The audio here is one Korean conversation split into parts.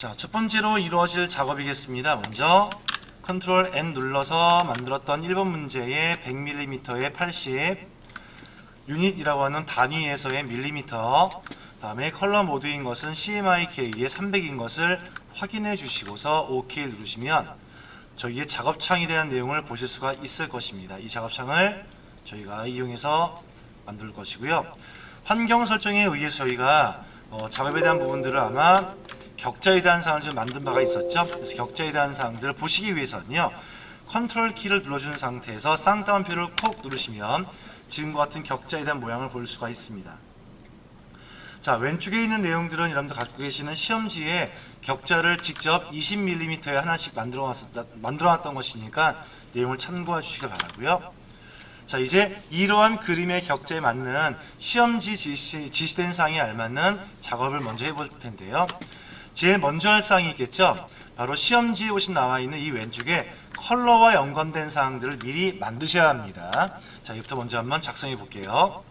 자, 첫 번째로 이루어질 작업이겠습니다. 먼저 컨트롤 N 눌러서 만들었던 1번 문제의 100mm에 80 유닛이라고 하는 단위에서의 밀리미터, 다음에 컬러 모드인 것은 CMYK에 300인 것을 확인해 주시고서 OK 누르시면 저희의 작업창에 대한 내용을 보실 수가 있을 것입니다. 이 작업창을 저희가 이용해서 만들 것이고요. 환경 설정에 의해서 저희가 작업에 대한 부분들을 아마 격자에 대한 사항을 좀 만든 바가 있었죠. 그래서 격자에 대한 사항들을 보시기 위해서는요, 컨트롤 키를 눌러준 상태에서 쌍따옴표를 콕 누르시면 지금과 같은 격자에 대한 모양을 볼 수가 있습니다. 자, 왼쪽에 있는 내용들은 여러분들 갖고 계시는 시험지에 격자를 직접 20mm에 하나씩 만들어 놨던 것이니까 내용을 참고해 주시기 바라고요. 자, 이제 이러한 그림의 격자에 맞는 시험지 지시된 사항에 알맞는 작업을 먼저 해볼 텐데요. 제일 먼저 할 사항이 있겠죠. 바로 시험지에 보시면 나와 있는 이 왼쪽에 컬러와 연관된 사항들을 미리 만드셔야 합니다. 자, 이부터 먼저 한번 작성해 볼게요.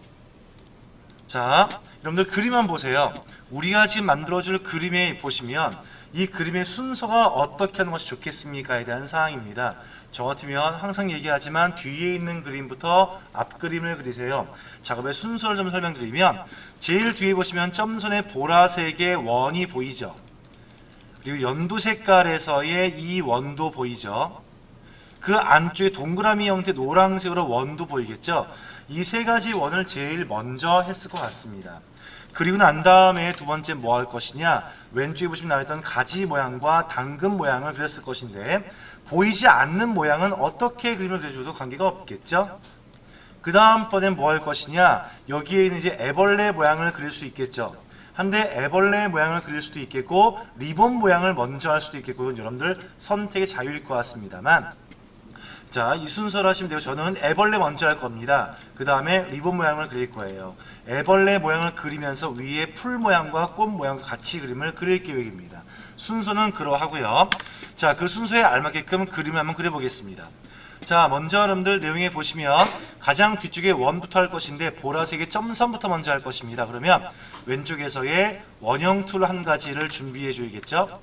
자, 여러분들 그림만 보세요. 우리가 지금 만들어줄 그림에 보시면 이 그림의 순서가 어떻게 하는 것이 좋겠습니까에 대한 사항입니다. 저 같으면 항상 얘기하지만 뒤에 있는 그림부터 앞 그림을 그리세요. 작업의 순서를 좀 설명드리면 제일 뒤에 보시면 점선의 보라색의 원이 보이죠. 그리고 연두 색깔에서의 이 원도 보이죠. 그 안쪽에 동그라미 형태 노란색으로 원도 보이겠죠. 이 세 가지 원을 제일 먼저 했을 것 같습니다. 그리고 난 다음에 두 번째 뭐 할 것이냐, 왼쪽에 보시면 나와있던 가지 모양과 당근 모양을 그렸을 것인데 보이지 않는 모양은 어떻게 그림을 그려줘도 관계가 없겠죠. 그 다음번엔 뭐 할 것이냐, 여기에 있는 이제 애벌레 모양을 그릴 수 있겠죠. 한데 애벌레 모양을 그릴 수도 있겠고 리본 모양을 먼저 할 수도 있겠고, 여러분들 선택의 자유일 것 같습니다만, 자, 이 순서로 하시면 되고 저는 애벌레 먼저 할 겁니다. 그 다음에 리본 모양을 그릴 거예요. 애벌레 모양을 그리면서 위에 풀 모양과 꽃 모양과 같이 그림을 그릴 계획입니다. 순서는 그러하고요. 자, 그 순서에 알맞게끔 그림을 한번 그려보겠습니다. 자, 먼저 여러분들 내용에 보시면 가장 뒤쪽에 원부터 할 것인데 보라색의 점선부터 먼저 할 것입니다. 그러면 왼쪽에서의 원형 툴 한 가지를 준비해 줘야겠죠.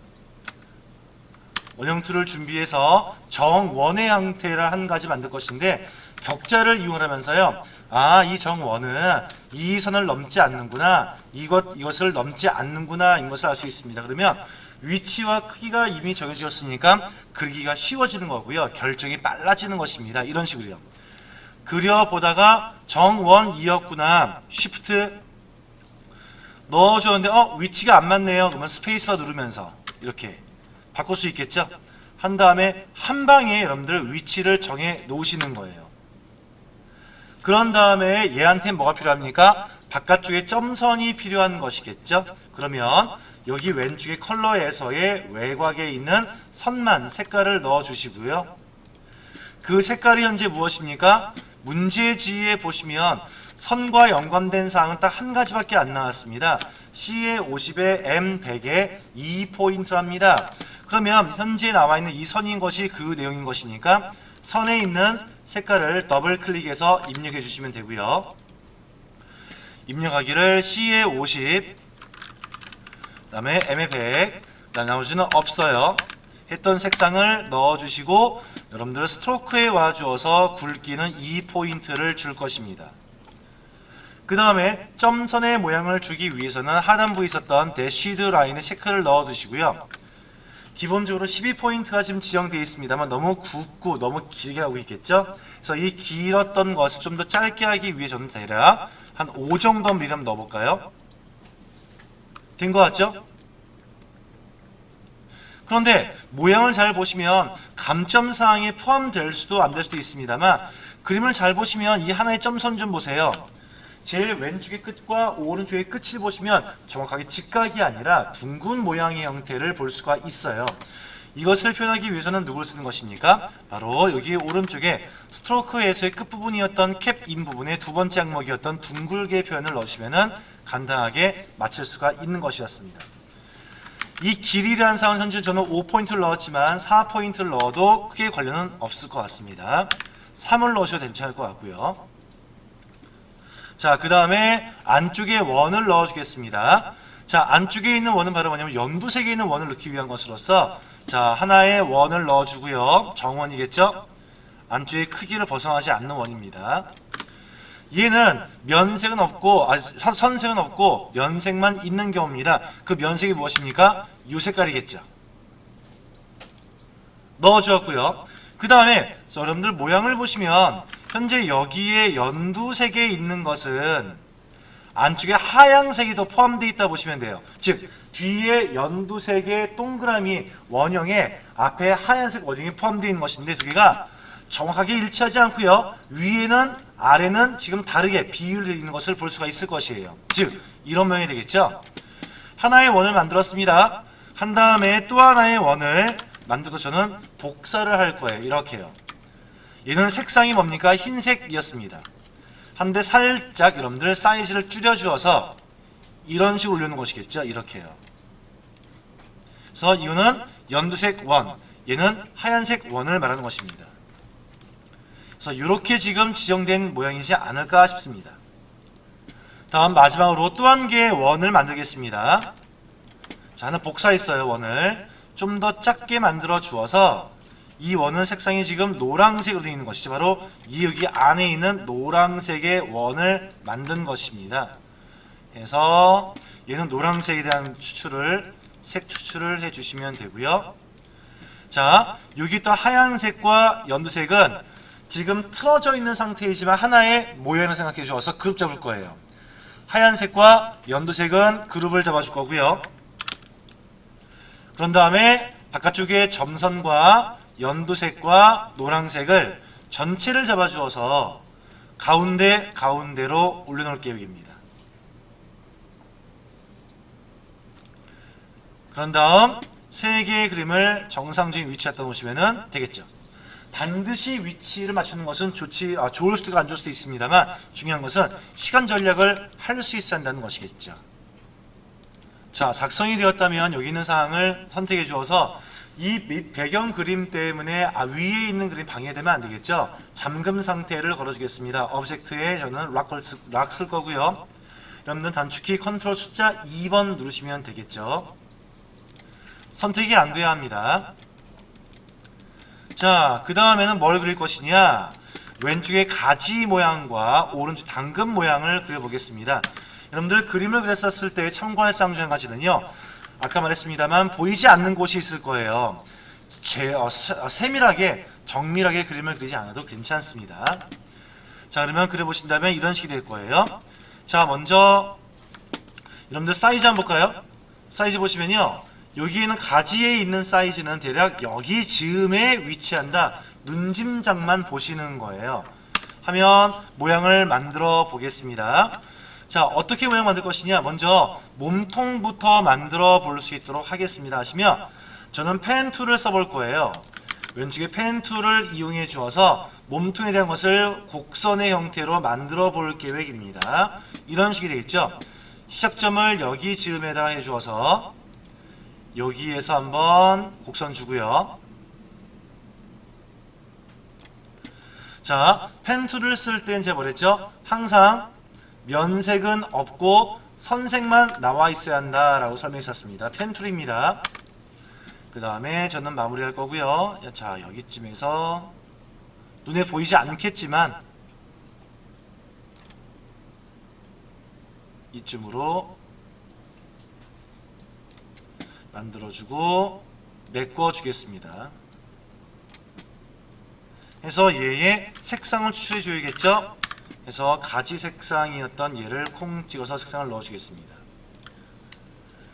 원형 툴을 준비해서 정원의 형태를 한 가지 만들 것인데 격자를 이용하면서요, 아, 이 정원은 이 선을 넘지 않는구나, 이것을 넘지 않는구나, 이것을 알 수 있습니다. 그러면 위치와 크기가 이미 정해졌으니까 그리기가 쉬워지는 거고요. 결정이 빨라지는 것입니다. 이런 식으로요. 그려보다가 정원이었구나, 쉬프트 넣어줬는데 위치가 안 맞네요. 그러면 스페이스바 누르면서 이렇게 바꿀 수 있겠죠. 한 다음에 한 방에 여러분들 위치를 정해 놓으시는 거예요. 그런 다음에 얘한테 뭐가 필요합니까? 바깥쪽에 점선이 필요한 것이겠죠. 그러면 여기 왼쪽에 컬러에서의 외곽에 있는 선만 색깔을 넣어 주시고요. 그 색깔이 현재 무엇입니까? 문제지에 보시면 선과 연관된 사항은 딱 한 가지밖에 안 나왔습니다. C에 50에 M 100에 2포인트랍니다. 그러면 현재 나와 있는 이 선인 것이 그 내용인 것이니까 선에 있는 색깔을 더블 클릭해서 입력해 주시면 되고요. 입력하기를 C에 50, 그 다음에 M에 100, 나머지는 없어요. 했던 색상을 넣어주시고 여러분들 스트로크에 와주어서 굵기는 2포인트를 줄 것입니다. 그 다음에 점선의 모양을 주기 위해서는 하단부에 있었던 대쉬드 라인에 체크를 넣어두시고요. 기본적으로 12포인트가 지금 지정되어 있습니다만 너무 굵고 너무 길게 하고 있겠죠. 그래서 이 길었던 것을 좀 더 짧게 하기 위해 저는 대략 한 5 정도 미리 한번 넣어볼까요? 된 것 같죠? 그런데 모양을 잘 보시면 감점사항에 포함될 수도 안 될 수도 있습니다만 그림을 잘 보시면 이 하나의 점선 좀 보세요. 제일 왼쪽의 끝과 오른쪽의 끝을 보시면 정확하게 직각이 아니라 둥근 모양의 형태를 볼 수가 있어요. 이것을 표현하기 위해서는 누구를 쓰는 것입니까? 바로 여기 오른쪽에 스트로크에서의 끝부분이었던 캡인 부분의 두 번째 항목이었던 둥글게 표현을 넣으시면 간단하게 맞출 수가 있는 것이었습니다. 이 길이에 대한 사항은 현재 저는 5포인트를 넣었지만 4포인트를 넣어도 크게 관련은 없을 것 같습니다. 3을 넣으셔도 괜찮을 것 같고요. 자, 그 다음에 안쪽에 원을 넣어주겠습니다. 자, 안쪽에 있는 원은 바로 뭐냐면 연두색에 있는 원을 넣기 위한 것으로서 자, 하나의 원을 넣어주고요. 정원이겠죠? 안쪽의 크기를 벗어나지 않는 원입니다. 얘는 면색은 없고 선색은 없고 면색만 있는 경우입니다. 그 면색이 무엇입니까? 이 색깔이겠죠. 넣어주었고요. 그 다음에 여러분들 모양을 보시면 현재 여기에 연두색에 있는 것은 안쪽에 하얀색이 더 포함되어 있다 보시면 돼요. 즉 뒤에 연두색의 동그라미 원형에 앞에 하얀색 원형이 포함되어 있는 것인데 두 개가 정확하게 일치하지 않고요. 위에는 아래는 지금 다르게 비율되어 있는 것을 볼 수가 있을 것이에요. 즉 이런 모양이 되겠죠. 하나의 원을 만들었습니다. 한 다음에 또 하나의 원을 만들고 저는 복사를 할 거예요. 이렇게요. 얘는 색상이 뭡니까? 흰색이었습니다. 한데 살짝 여러분들 사이즈를 줄여주어서 이런 식으로 올려놓은 것이겠죠. 이렇게요. 그래서 이거는 연두색 원, 얘는 하얀색 원을 말하는 것입니다. 그래서 이렇게 지금 지정된 모양이지 않을까 싶습니다. 다음 마지막으로 또 한 개의 원을 만들겠습니다. 자, 하나 복사했어요. 원을 좀 더 작게 만들어 주어서 이 원은 색상이 지금 노란색으로 되어 있는 것이죠. 바로 이 여기 안에 있는 노란색의 원을 만든 것입니다. 그래서 얘는 노란색에 대한 색 추출을 해주시면 되고요. 자, 여기 또 하얀색과 연두색은 지금 틀어져 있는 상태이지만 하나의 모양을 생각해 주어서 그룹 잡을 거예요. 하얀색과 연두색은 그룹을 잡아줄 거고요. 그런 다음에 바깥쪽에 점선과 연두색과 노란색을 전체를 잡아주어서 가운데로 올려놓을 계획입니다. 그런 다음 세 개의 그림을 정상적인 위치에 갖다 놓으시면 되겠죠. 반드시 위치를 맞추는 것은 좋을 수도 있고 안 좋을 수도 있습니다만 중요한 것은 시간 전략을 할 수 있어야 한다는 것이겠죠. 자, 작성이 되었다면 여기 있는 사항을 선택해 주어서 이 배경 그림 때문에 위에 있는 그림 방해되면 안 되겠죠. 잠금 상태를 걸어주겠습니다. 오브젝트에 저는 락 쓸 거고요. 여러분들 단축키 컨트롤 숫자 2번 누르시면 되겠죠. 선택이 안 돼야 합니다. 자, 그 다음에는 뭘 그릴 것이냐, 왼쪽에 가지 모양과 오른쪽 당근 모양을 그려보겠습니다. 여러분들 그림을 그렸었을 때 참고할 사항 중 한 가지는요, 아까 말했습니다만 보이지 않는 곳이 있을 거예요. 세밀하게 정밀하게 그림을 그리지 않아도 괜찮습니다. 자, 그러면 그려보신다면 이런 식이 될 거예요. 자, 먼저 여러분들 사이즈 한번 볼까요? 사이즈 보시면요, 여기에는 가지에 있는 사이즈는 대략 여기 즈음에 위치한다. 눈짐작만 보시는 거예요. 하면 모양을 만들어 보겠습니다. 자, 어떻게 모양 만들 것이냐, 먼저 몸통부터 만들어 볼 수 있도록 하겠습니다 하시면 저는 펜 툴을 써볼 거예요. 왼쪽에 펜 툴을 이용해 주어서 몸통에 대한 것을 곡선의 형태로 만들어 볼 계획입니다. 이런 식이 되겠죠. 시작점을 여기 즈음에다 해 주어서 여기에서 한번 곡선 주고요. 자, 펜 툴을 쓸 때는 제가 뭐랬죠? 항상 면색은 없고 선색만 나와 있어야 한다 라고 설명했었습니다. 펜 툴입니다. 그 다음에 저는 마무리할 거고요. 자, 여기쯤에서 눈에 보이지 않겠지만 이쯤으로 만들어주고 메꿔주겠습니다. 해서 얘의 색상을 추출해 줘야겠죠. 그래서 가지 색상이었던 얘를 콩 찍어서 색상을 넣어주겠습니다.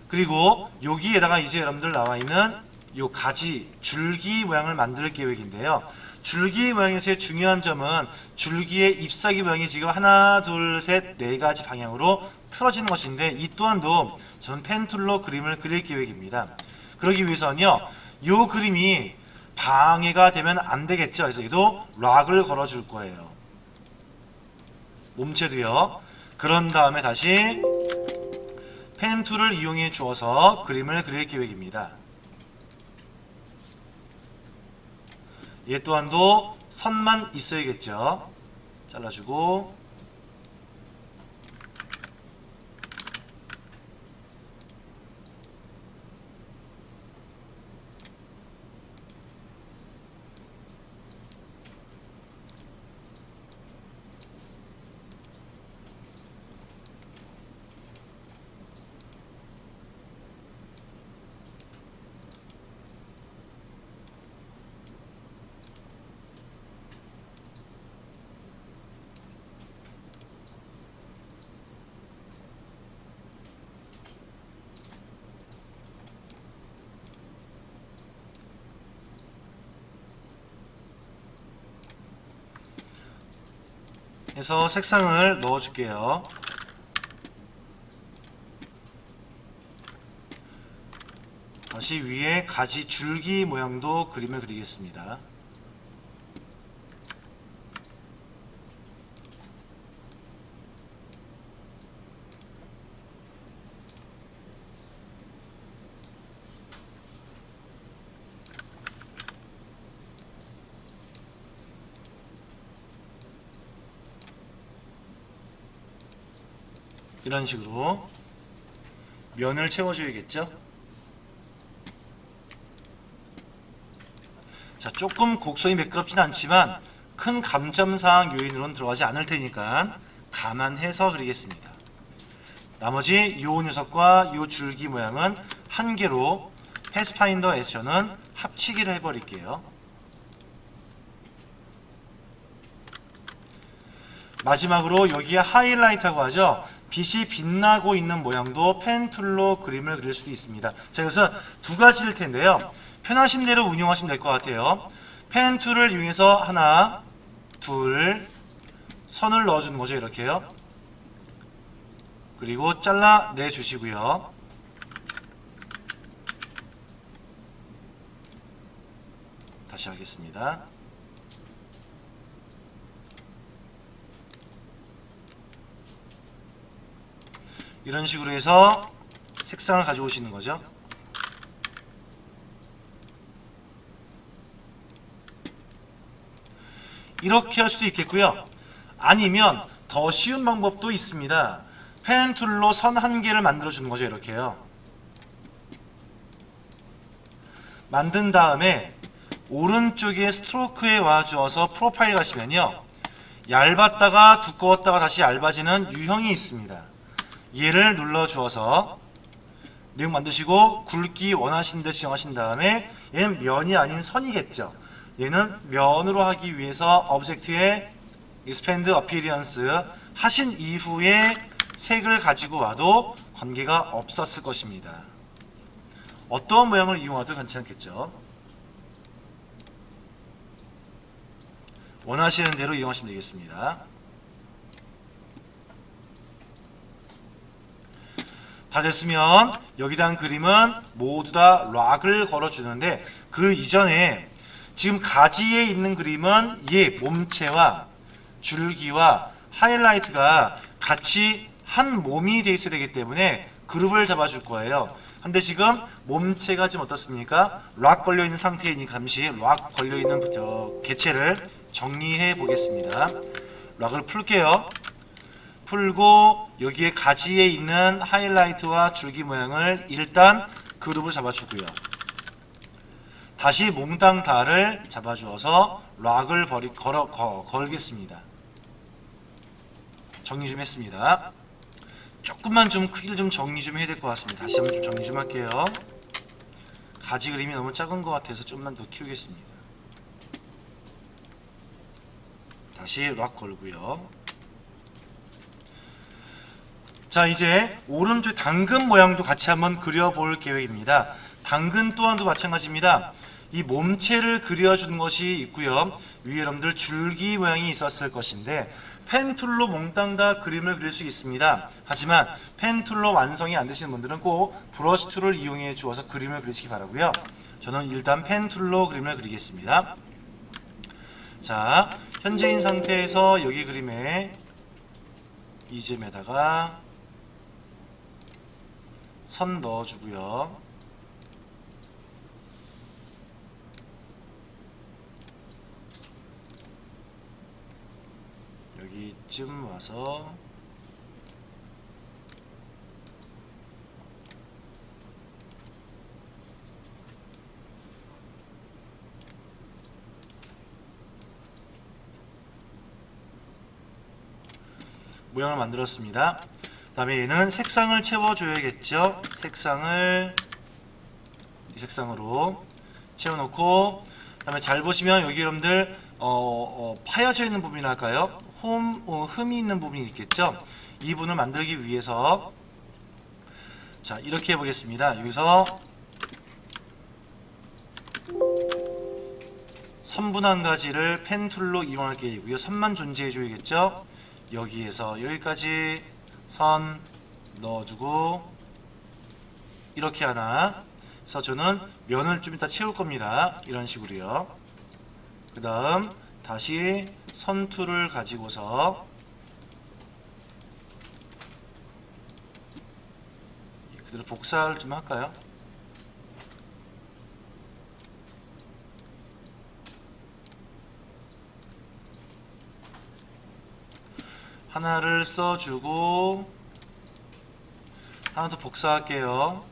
그리고 여기에다가 이제 여러분들 나와 있는 요 가지 줄기 모양을 만들 계획인데요. 줄기 모양에서의 중요한 점은 줄기의 잎사귀 모양이 지금 하나, 둘, 셋, 네 가지 방향으로 틀어지는 것인데 이 또한도 저는 펜툴로 그림을 그릴 계획입니다. 그러기 위해서는요, 요 그림이 방해가 되면 안 되겠죠. 그래서 얘도 락을 걸어 줄 거예요. 몸체도요. 그런 다음에 다시 펜 툴을 이용해 주어서 그림을 그릴 계획입니다. 얘 또한도 선만 있어야겠죠. 잘라주고 해서 색상을 넣어 줄게요. 다시 위에 가지 줄기 모양도 그림을 그리겠습니다. 이런 식으로 면을 채워줘야겠죠. 자, 조금 곡선이 매끄럽진 않지만 큰 감점사항 요인으로는 들어가지 않을 테니까 감안해서 그리겠습니다. 나머지 요 녀석과 요 줄기 모양은 한 개로 패스파인더에서는 합치기를 해버릴게요. 마지막으로 여기에 하이라이트라고 하죠. 빛이 빛나고 있는 모양도 펜 툴로 그림을 그릴 수도 있습니다. 자, 그래서 두 가지일 텐데요. 편하신 대로 운용하시면 될 것 같아요. 펜 툴을 이용해서 하나, 둘, 선을 넣어주는 거죠. 이렇게요. 그리고 잘라내 주시고요. 다시 하겠습니다. 이런 식으로 해서 색상을 가져오시는 거죠. 이렇게 할 수도 있겠고요. 아니면 더 쉬운 방법도 있습니다. 펜 툴로 선 한 개를 만들어 주는 거죠. 이렇게요. 만든 다음에 오른쪽에 스트로크에 와주어서 프로파일 가시면요, 얇았다가 두꺼웠다가 다시 얇아지는 유형이 있습니다. 얘를 눌러 주어서 내용 만드시고 굵기 원하시는 대로 지정하신 다음에, 얘는 면이 아닌 선이겠죠. 얘는 면으로 하기 위해서 오브젝트에 expand appearance 하신 이후에 색을 가지고 와도 관계가 없었을 것입니다. 어떤 모양을 이용해도 괜찮겠죠. 원하시는 대로 이용하시면 되겠습니다. 다 됐으면 여기다 한 그림은 모두 다 락을 걸어주는데, 그 이전에 지금 가지에 있는 그림은 얘 몸체와 줄기와 하이라이트가 같이 한 몸이 돼 있어야 되기 때문에 그룹을 잡아줄 거예요. 근데 지금 몸체가 지금 어떻습니까? 락 걸려있는 상태이니까 잠시 락 걸려있는 개체를 정리해 보겠습니다. 락을 풀게요. 풀고 여기에 가지에 있는 하이라이트와 줄기 모양을 일단 그룹을 잡아주고요. 다시 몽땅 다를 잡아주어서 락을 걸겠습니다. 정리 좀 했습니다. 조금만 좀 크기를 좀 정리 좀 해야 될 것 같습니다. 다시 한번 좀 정리 좀 할게요. 가지 그림이 너무 작은 것 같아서 좀만 더 키우겠습니다. 다시 락 걸고요. 자, 이제 오른쪽 당근 모양도 같이 한번 그려볼 계획입니다. 당근 또한도 마찬가지입니다. 이 몸체를 그려주는 것이 있고요. 위에 여러분들 줄기 모양이 있었을 것인데 펜 툴로 몽땅 다 그림을 그릴 수 있습니다. 하지만 펜 툴로 완성이 안 되시는 분들은 꼭 브러쉬 툴을 이용해 주어서 그림을 그리시기 바라고요. 저는 일단 펜 툴로 그림을 그리겠습니다. 자, 현재인 상태에서 여기 그림에 이 점에다가 선 넣어주고요. 여기쯤 와서 모양을 만들었습니다. 그 다음에 얘는 색상을 채워줘야겠죠. 색상을 이 색상으로 채워놓고, 그 다음에 잘 보시면 여기 여러분들 파여져 있는 부분이랄까요? 흠이 있는 부분이 있겠죠. 이 부분을 만들기 위해서 자, 이렇게 해보겠습니다. 여기서 선분 한 가지를 펜 툴로 이용할 계획이고요. 선만 존재해 줘야겠죠. 여기에서 여기까지 선 넣어주고 이렇게 하나. 그래서 저는 면을 좀 이따 채울 겁니다. 이런 식으로요. 그 다음 다시 선툴을 가지고서 그대로 복사를 좀 할까요? 하나를 써주고 하나 더 복사할게요.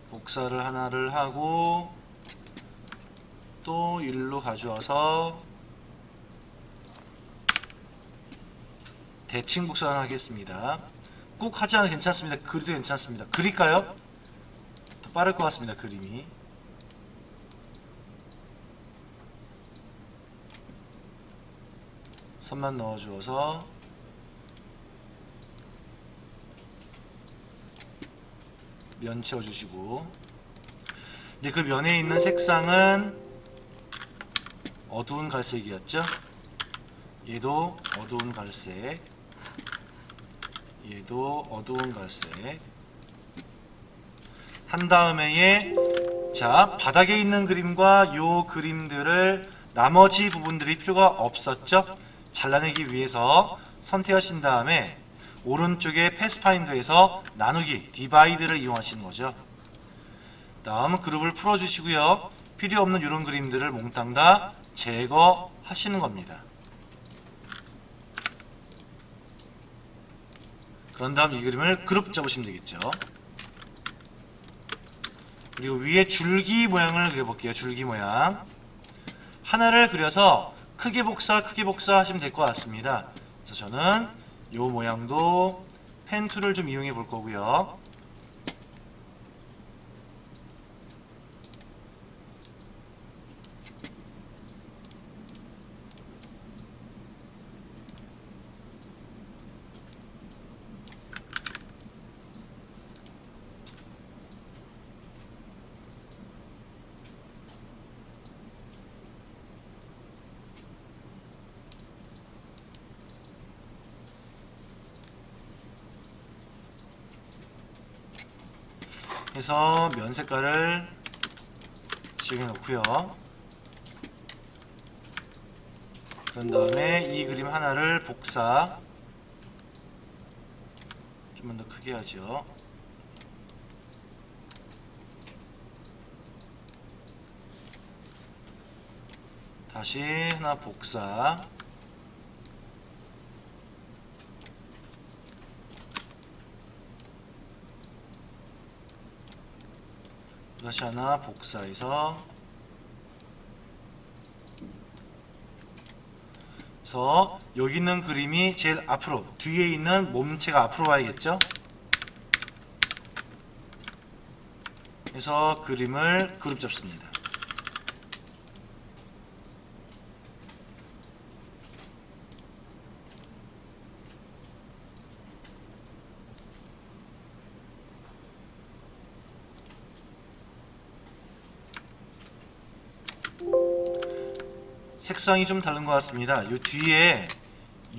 복사를 하나를 하고 또 일로 가져와서 대칭 복사를 하겠습니다. 꼭 하지 않아도 괜찮습니다. 그리도 괜찮습니다. 그릴까요? 더 빠를 것 같습니다. 그림이. 선만 넣어주어서 면 채워주시고, 근데 그 면에 있는 색상은 어두운 갈색이었죠? 얘도 어두운 갈색, 얘도 어두운 갈색 한 다음에 자, 바닥에 있는 그림과 요 그림들을 나머지 부분들이 필요가 없었죠? 잘라내기 위해서 선택하신 다음에 오른쪽에 패스파인더에서 나누기, 디바이드를 이용하시는 거죠. 다음 그룹을 풀어주시고요. 필요 없는 이런 그림들을 몽땅 다 제거하시는 겁니다. 그런 다음 이 그림을 그룹 잡으시면 되겠죠. 그리고 위에 줄기 모양을 그려볼게요. 줄기 모양 하나를 그려서 크게 복사 하시면 될 것 같습니다. 그래서 저는 요 모양도 펜 툴을 좀 이용해 볼 거고요. 해서 면 색깔을 지정해 놓고요. 그런 다음에 이 그림 하나를 복사 좀만 더 크게 하죠. 다시 하나 복사, 다시 하나 복사해서, 그래서 여기 있는 그림이 제일 앞으로, 뒤에 있는 몸체가 앞으로 와야겠죠? 그래서 그림을 그룹 잡습니다. 색상이 좀 다른 것 같습니다. 요 뒤에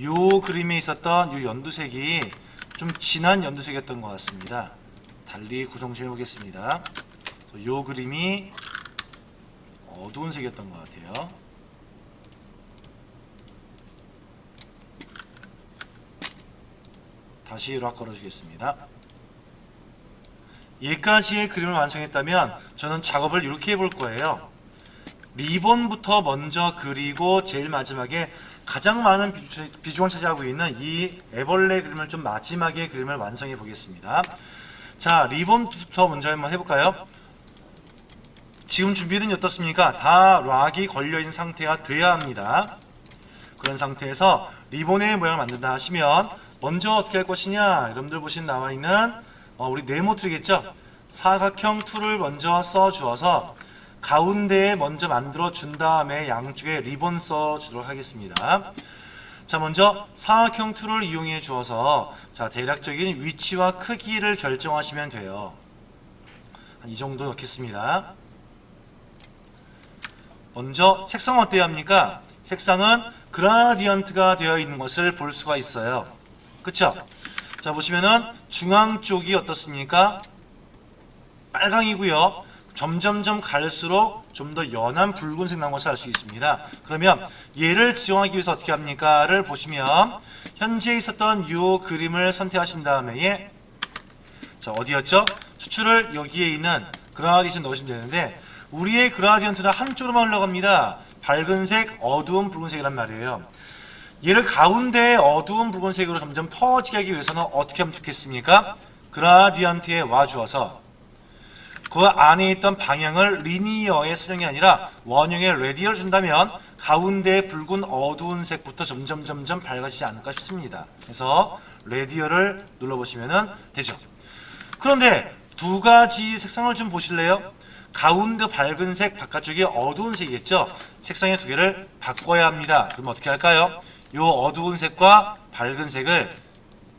요 그림에 있었던 요 연두색이 좀 진한 연두색이었던 것 같습니다. 달리 구성 좀 해보겠습니다. 요 그림이 어두운 색이었던 것 같아요. 다시 락 걸어주겠습니다. 얘까지의 그림을 완성했다면 저는 작업을 이렇게 해볼 거예요. 리본부터 먼저 그리고 제일 마지막에 가장 많은 비중을 차지하고 있는 이 애벌레 그림을 좀 마지막에 그림을 완성해 보겠습니다. 자, 리본부터 먼저 한번 해볼까요? 지금 준비는 어떻습니까? 다 락이 걸려있는 상태가 돼야 합니다. 그런 상태에서 리본의 모양을 만든다 하시면 먼저 어떻게 할 것이냐, 여러분들 보시면 나와있는 우리 네모 툴이겠죠? 사각형 툴을 먼저 써주어서 가운데에 먼저 만들어 준 다음에 양쪽에 리본 써 주도록 하겠습니다. 자, 먼저 사각형 툴을 이용해 주어서 자, 대략적인 위치와 크기를 결정하시면 돼요. 이 정도 넣겠습니다. 먼저 색상은 어때야 합니까? 색상은 그라디언트가 되어 있는 것을 볼 수가 있어요. 그쵸? 자, 보시면은 중앙 쪽이 어떻습니까? 빨강이고요. 점점점 갈수록 좀 더 연한 붉은색 나온 것을 알 수 있습니다. 그러면 얘를 지정하기 위해서 어떻게 합니까?를 보시면 현재 있었던 이 그림을 선택하신 다음에 자, 어디였죠? 추출을 여기에 있는 그라디션 넣으시면 되는데 우리의 그라디언트는 한쪽으로만 흘러갑니다. 밝은색, 어두운 붉은색이란 말이에요. 얘를 가운데 어두운 붉은색으로 점점 퍼지게 하기 위해서는 어떻게 하면 좋겠습니까? 그라디언트에 와주어서 그 안에 있던 방향을 리니어의 선형이 아니라 원형의 레디얼을 준다면 가운데 붉은 어두운 색부터 점점 밝아지지 않을까 싶습니다. 그래서 레디얼을 눌러보시면 되죠. 그런데 두 가지 색상을 좀 보실래요? 가운데 밝은색, 바깥쪽이 어두운 색이겠죠? 색상의 두 개를 바꿔야 합니다. 그럼 어떻게 할까요? 이 어두운 색과 밝은 색을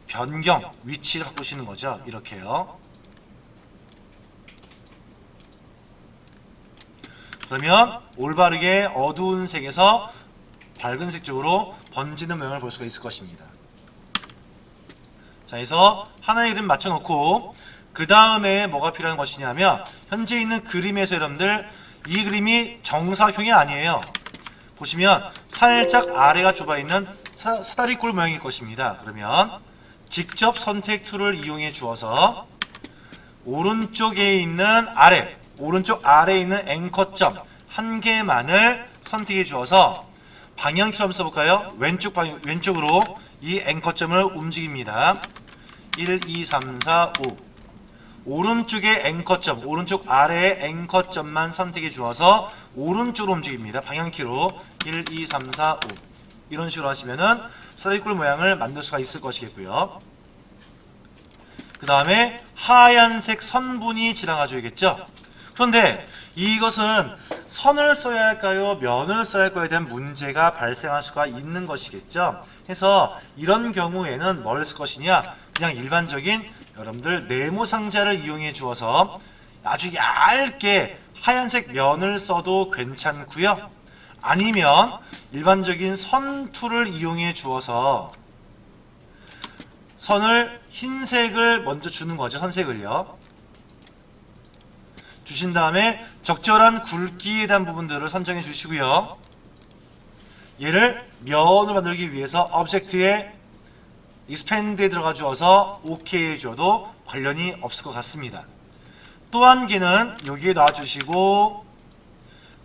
변경, 위치를 바꾸시는 거죠. 이렇게요. 그러면 올바르게 어두운 색에서 밝은 색 쪽으로 번지는 모양을 볼 수가 있을 것입니다. 자, 그래서 하나의 그림 맞춰놓고 그 다음에 뭐가 필요한 것이냐면 현재 있는 그림에서 여러분들 이 그림이 정사각형이 아니에요. 보시면 살짝 아래가 좁아있는 사다리꼴 모양일 것입니다. 그러면 직접 선택 툴을 이용해 주어서 오른쪽에 있는 오른쪽 아래에 있는 앵커점 한 개만을 선택해 주어서 방향키 한번 써볼까요? 왼쪽으로 이 앵커점을 움직입니다. 1, 2, 3, 4, 5 오른쪽의 앵커점, 오른쪽 아래의 앵커점만 선택해 주어서 오른쪽으로 움직입니다. 방향키로 1, 2, 3, 4, 5 이런 식으로 하시면은 사다리꼴 모양을 만들 수가 있을 것이겠고요. 그 다음에 하얀색 선분이 지나가줘야겠죠. 그런데 이것은 선을 써야 할까요? 면을 써야 할까요에 대한 문제가 발생할 수가 있는 것이겠죠. 그래서 이런 경우에는 뭘 쓸 것이냐? 그냥 일반적인 여러분들 네모 상자를 이용해 주어서 아주 얇게 하얀색 면을 써도 괜찮고요. 아니면 일반적인 선 툴을 이용해 주어서 선을 흰색을 먼저 주는 거죠. 선색을요. 주신 다음에 적절한 굵기에 대한 부분들을 선정해 주시고요. 얘를 면을 만들기 위해서 오브젝트에 익스펜드에 들어가 주어서 OK 해줘도 관련이 없을 것 같습니다. 또 한 개는 여기에 놔주시고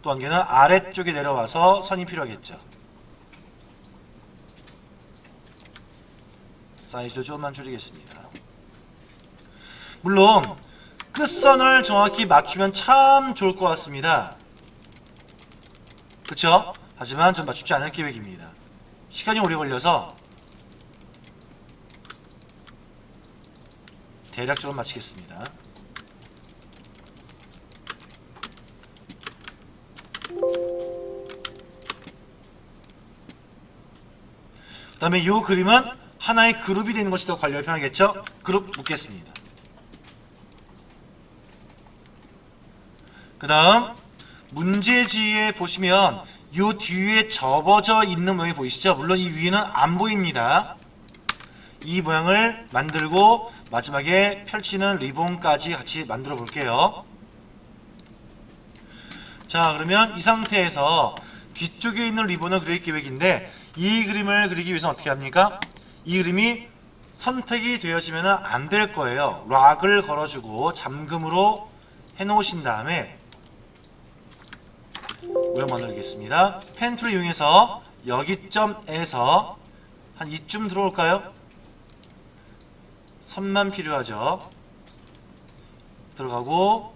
또 한 개는 아래쪽에 내려와서 선이 필요하겠죠. 사이즈도 조금만 줄이겠습니다. 물론 끝선을 정확히 맞추면 참 좋을 것 같습니다. 그쵸? 하지만 전 맞추지 않을 계획입니다. 시간이 오래 걸려서 대략적으로 마치겠습니다. 그 다음에 이 그림은 하나의 그룹이 되는 것이 더 관리가 편하겠죠? 그룹 묶겠습니다. 그 다음 문제지에 보시면 이 뒤에 접어져 있는 모양이 보이시죠? 물론 이 위에는 안 보입니다. 이 모양을 만들고 마지막에 펼치는 리본까지 같이 만들어 볼게요. 자, 그러면 이 상태에서 뒤쪽에 있는 리본을 그릴 계획인데 이 그림을 그리기 위해서는 어떻게 합니까? 이 그림이 선택이 되어지면 안 될 거예요. 락을 걸어주고 잠금으로 해놓으신 다음에 모양 만들겠습니다. 펜 툴을 이용해서 여기 점에서 한 이쯤 들어올까요? 선만 필요하죠. 들어가고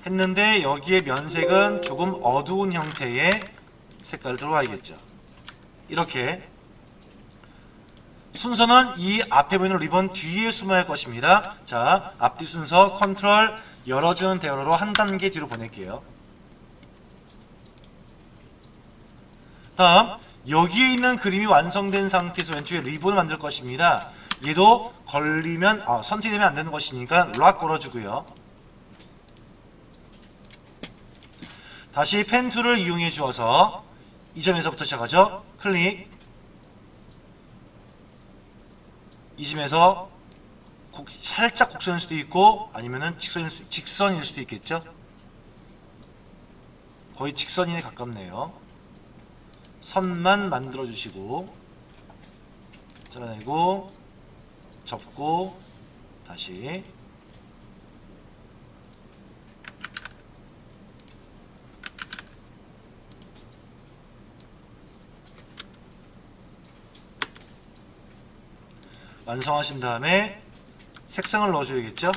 했는데 여기에 면색은 조금 어두운 형태의 색깔을 들어와야겠죠. 이렇게 순서는 이 앞에 보이는 리본 뒤에 숨어야 할 것입니다. 자, 앞뒤 순서 컨트롤 열어주는 대로로 한 단계 뒤로 보낼게요. 다음 여기에 있는 그림이 완성된 상태에서 왼쪽에 리본을 만들 것입니다. 얘도 걸리면 선택되면 안 되는 것이니까 락 걸어주고요. 다시 펜 툴을 이용해 주어서 이 점에서부터 시작하죠. 클릭. 이 점에서 살짝 곡선일 수도 있고 아니면은 직선일 수도 있겠죠. 거의 직선에 가깝네요. 선만 만들어 주시고 잘라내고 접고 다시 완성하신 다음에 색상을 넣어줘야겠죠.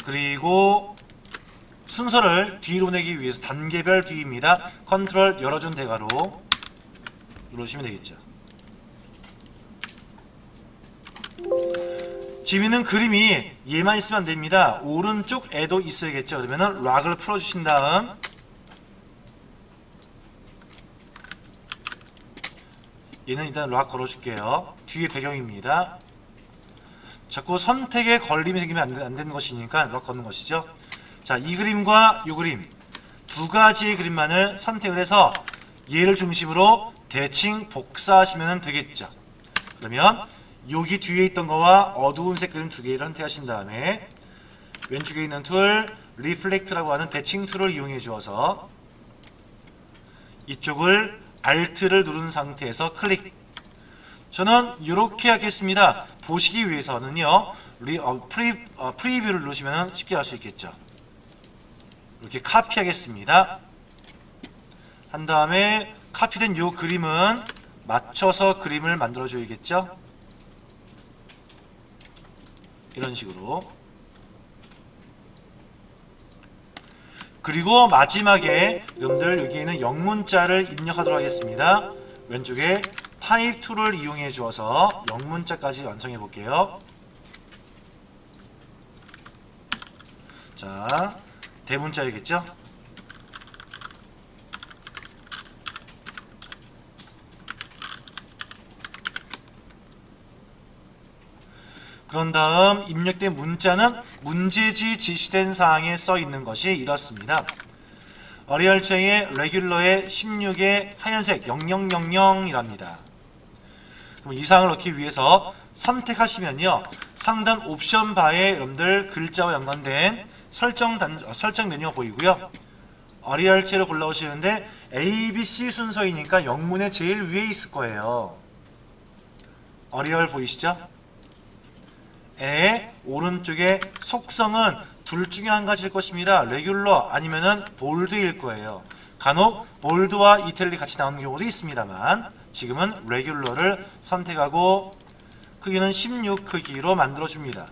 그리고 순서를 뒤로 내기 위해서 단계별 뒤입니다. 컨트롤 열어준 대괄호 누르시면 되겠죠. 재미있는 그림이 얘만 있으면 안됩니다. 오른쪽에도 있어야겠죠. 그러면은 락을 풀어주신 다음 얘는 일단 락 걸어줄게요. 뒤에 배경입니다. 자꾸 선택에 걸림이 생기면 안 되는 것이니까 락 걷는 것이죠. 자, 이 그림과 이 그림 두 가지의 그림만을 선택을 해서 얘를 중심으로 대칭 복사하시면 되겠죠. 그러면 여기 뒤에 있던 거와 어두운 색 그림 두 개를 선택하신 다음에 왼쪽에 있는 툴 리플렉트라고 하는 대칭 툴을 이용해 주어서 이쪽을 Alt를 누른 상태에서 클릭. 저는 이렇게 하겠습니다. 보시기 위해서는요. 프리뷰를 누르시면 쉽게 할 수 있겠죠. 이렇게 카피하겠습니다. 한 다음에 카피된 이 그림은 맞춰서 그림을 만들어 줘야겠죠. 이런 식으로. 그리고 마지막에 여러분들 여기에는 영문자를 입력하도록 하겠습니다. 왼쪽에 타입 툴을 이용해 주어서 영문자까지 완성해 볼게요. 자, 대문자이겠죠? 그런 다음 입력된 문자는 문제지 지시된 사항에 써 있는 것이 이렇습니다. 어리얼체의 레귤러의 16의 하얀색 0000이랍니다. 그럼 이 사항을 넣기 위해서 선택하시면요. 상단 옵션 바에 여러분들 글자와 연관된 설정 메뉴가 보이고요. 어리얼체를 골라오시는데 ABC 순서이니까 영문의 제일 위에 있을 거예요. 어리얼 보이시죠? 오른쪽에 속성은 둘 중에 한 가지일 것입니다. 레귤러 아니면은 볼드일 거예요. 간혹 볼드와 이탈릭 같이 나오는 경우도 있습니다만 지금은 레귤러를 선택하고 크기는 16 크기로 만들어 줍니다.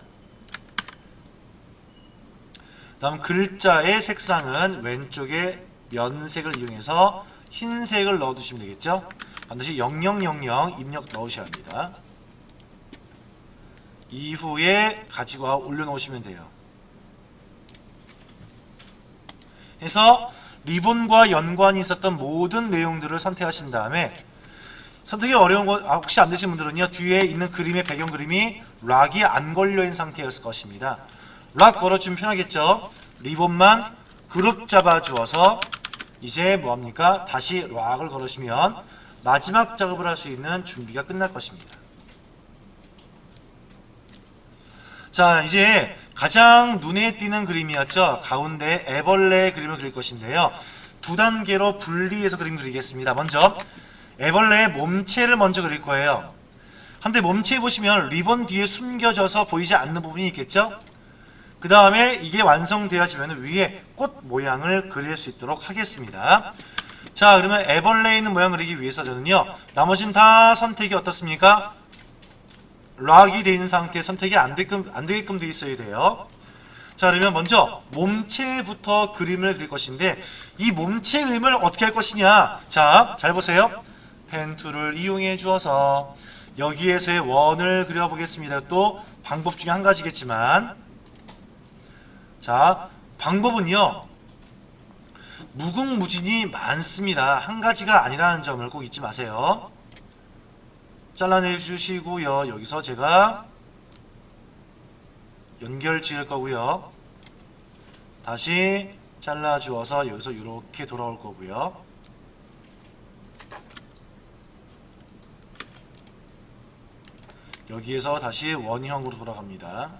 다음 글자의 색상은 왼쪽에 면색을 이용해서 흰색을 넣어 두시면 되겠죠. 반드시 0000 입력 넣으셔야 합니다. 이후에 가지고 올려놓으시면 돼요. 해서 리본과 연관이 있었던 모든 내용들을 선택하신 다음에 선택이 어려운 거 혹시 안 되신 분들은요. 뒤에 있는 그림의 배경 그림이 락이 안 걸려있는 상태였을 것입니다. 락 걸어주면 편하겠죠. 리본만 그룹 잡아 주어서 이제 뭐합니까? 다시 락을 걸으시면 마지막 작업을 할 수 있는 준비가 끝날 것입니다. 자, 이제 가장 눈에 띄는 그림이었죠. 가운데 애벌레 그림을 그릴 것인데요. 두 단계로 분리해서 그림 그리겠습니다. 먼저 애벌레의 몸체를 먼저 그릴 거예요. 한데 몸체 보시면 리본 뒤에 숨겨져서 보이지 않는 부분이 있겠죠. 그 다음에 이게 완성되어지면 위에 꽃 모양을 그릴 수 있도록 하겠습니다. 자, 그러면 애벌레에 있는 모양 그리기 위해서 저는요. 나머지는 다 선택이 어떻습니까? 락이 되어 있는 상태에 선택이 안 되게끔 되어 있어야 돼요. 자, 그러면 먼저 몸체부터 그림을 그릴 것인데 이 몸체 그림을 어떻게 할 것이냐. 자, 잘 보세요. 펜 툴을 이용해 주어서 여기에서의 원을 그려보겠습니다. 또 방법 중에 한 가지겠지만 자, 방법은요. 무궁무진이 많습니다. 한 가지가 아니라는 점을 꼭 잊지 마세요. 잘라내 주시고요. 여기서 제가 연결 지을 거고요. 다시 잘라 주어서 여기서 이렇게 돌아올 거고요. 여기에서 다시 원형으로 돌아갑니다.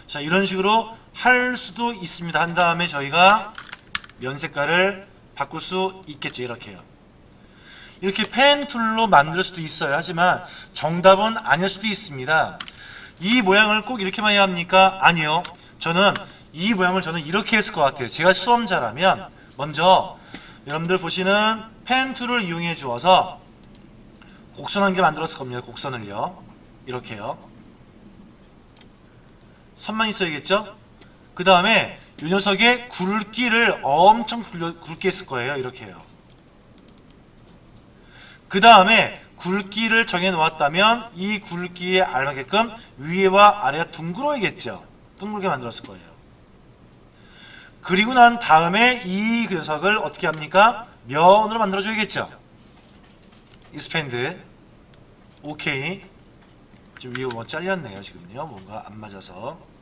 자, 이런 식으로 할 수도 있습니다. 한 다음에 저희가 면 색깔을 바꿀 수 있겠죠. 이렇게요. 이렇게 펜 툴로 만들 수도 있어요. 하지만 정답은 아닐 수도 있습니다. 이 모양을 꼭 이렇게만 해야 합니까? 아니요. 저는 이 모양을 이렇게 했을 것 같아요. 제가 수험자라면 먼저 여러분들 보시는 펜 툴을 이용해 주어서 곡선 한 개 만들었을 겁니다. 곡선을요. 이렇게요. 선만 있어야겠죠? 그 다음에 이 녀석의 굵기를 엄청 굵게 했을 거예요. 이렇게 해요. 그 다음에 굵기를 정해 놓았다면 이 굵기에 알맞게끔 위에와 아래가 둥그러야겠죠. 둥글게 만들었을 거예요. 그리고 난 다음에 이 녀석을 어떻게 합니까? 면으로 만들어줘야겠죠. 익스펜드. 오케이. 지금 위에 뭐 잘렸네요. 지금요. 뭔가 안 맞아서.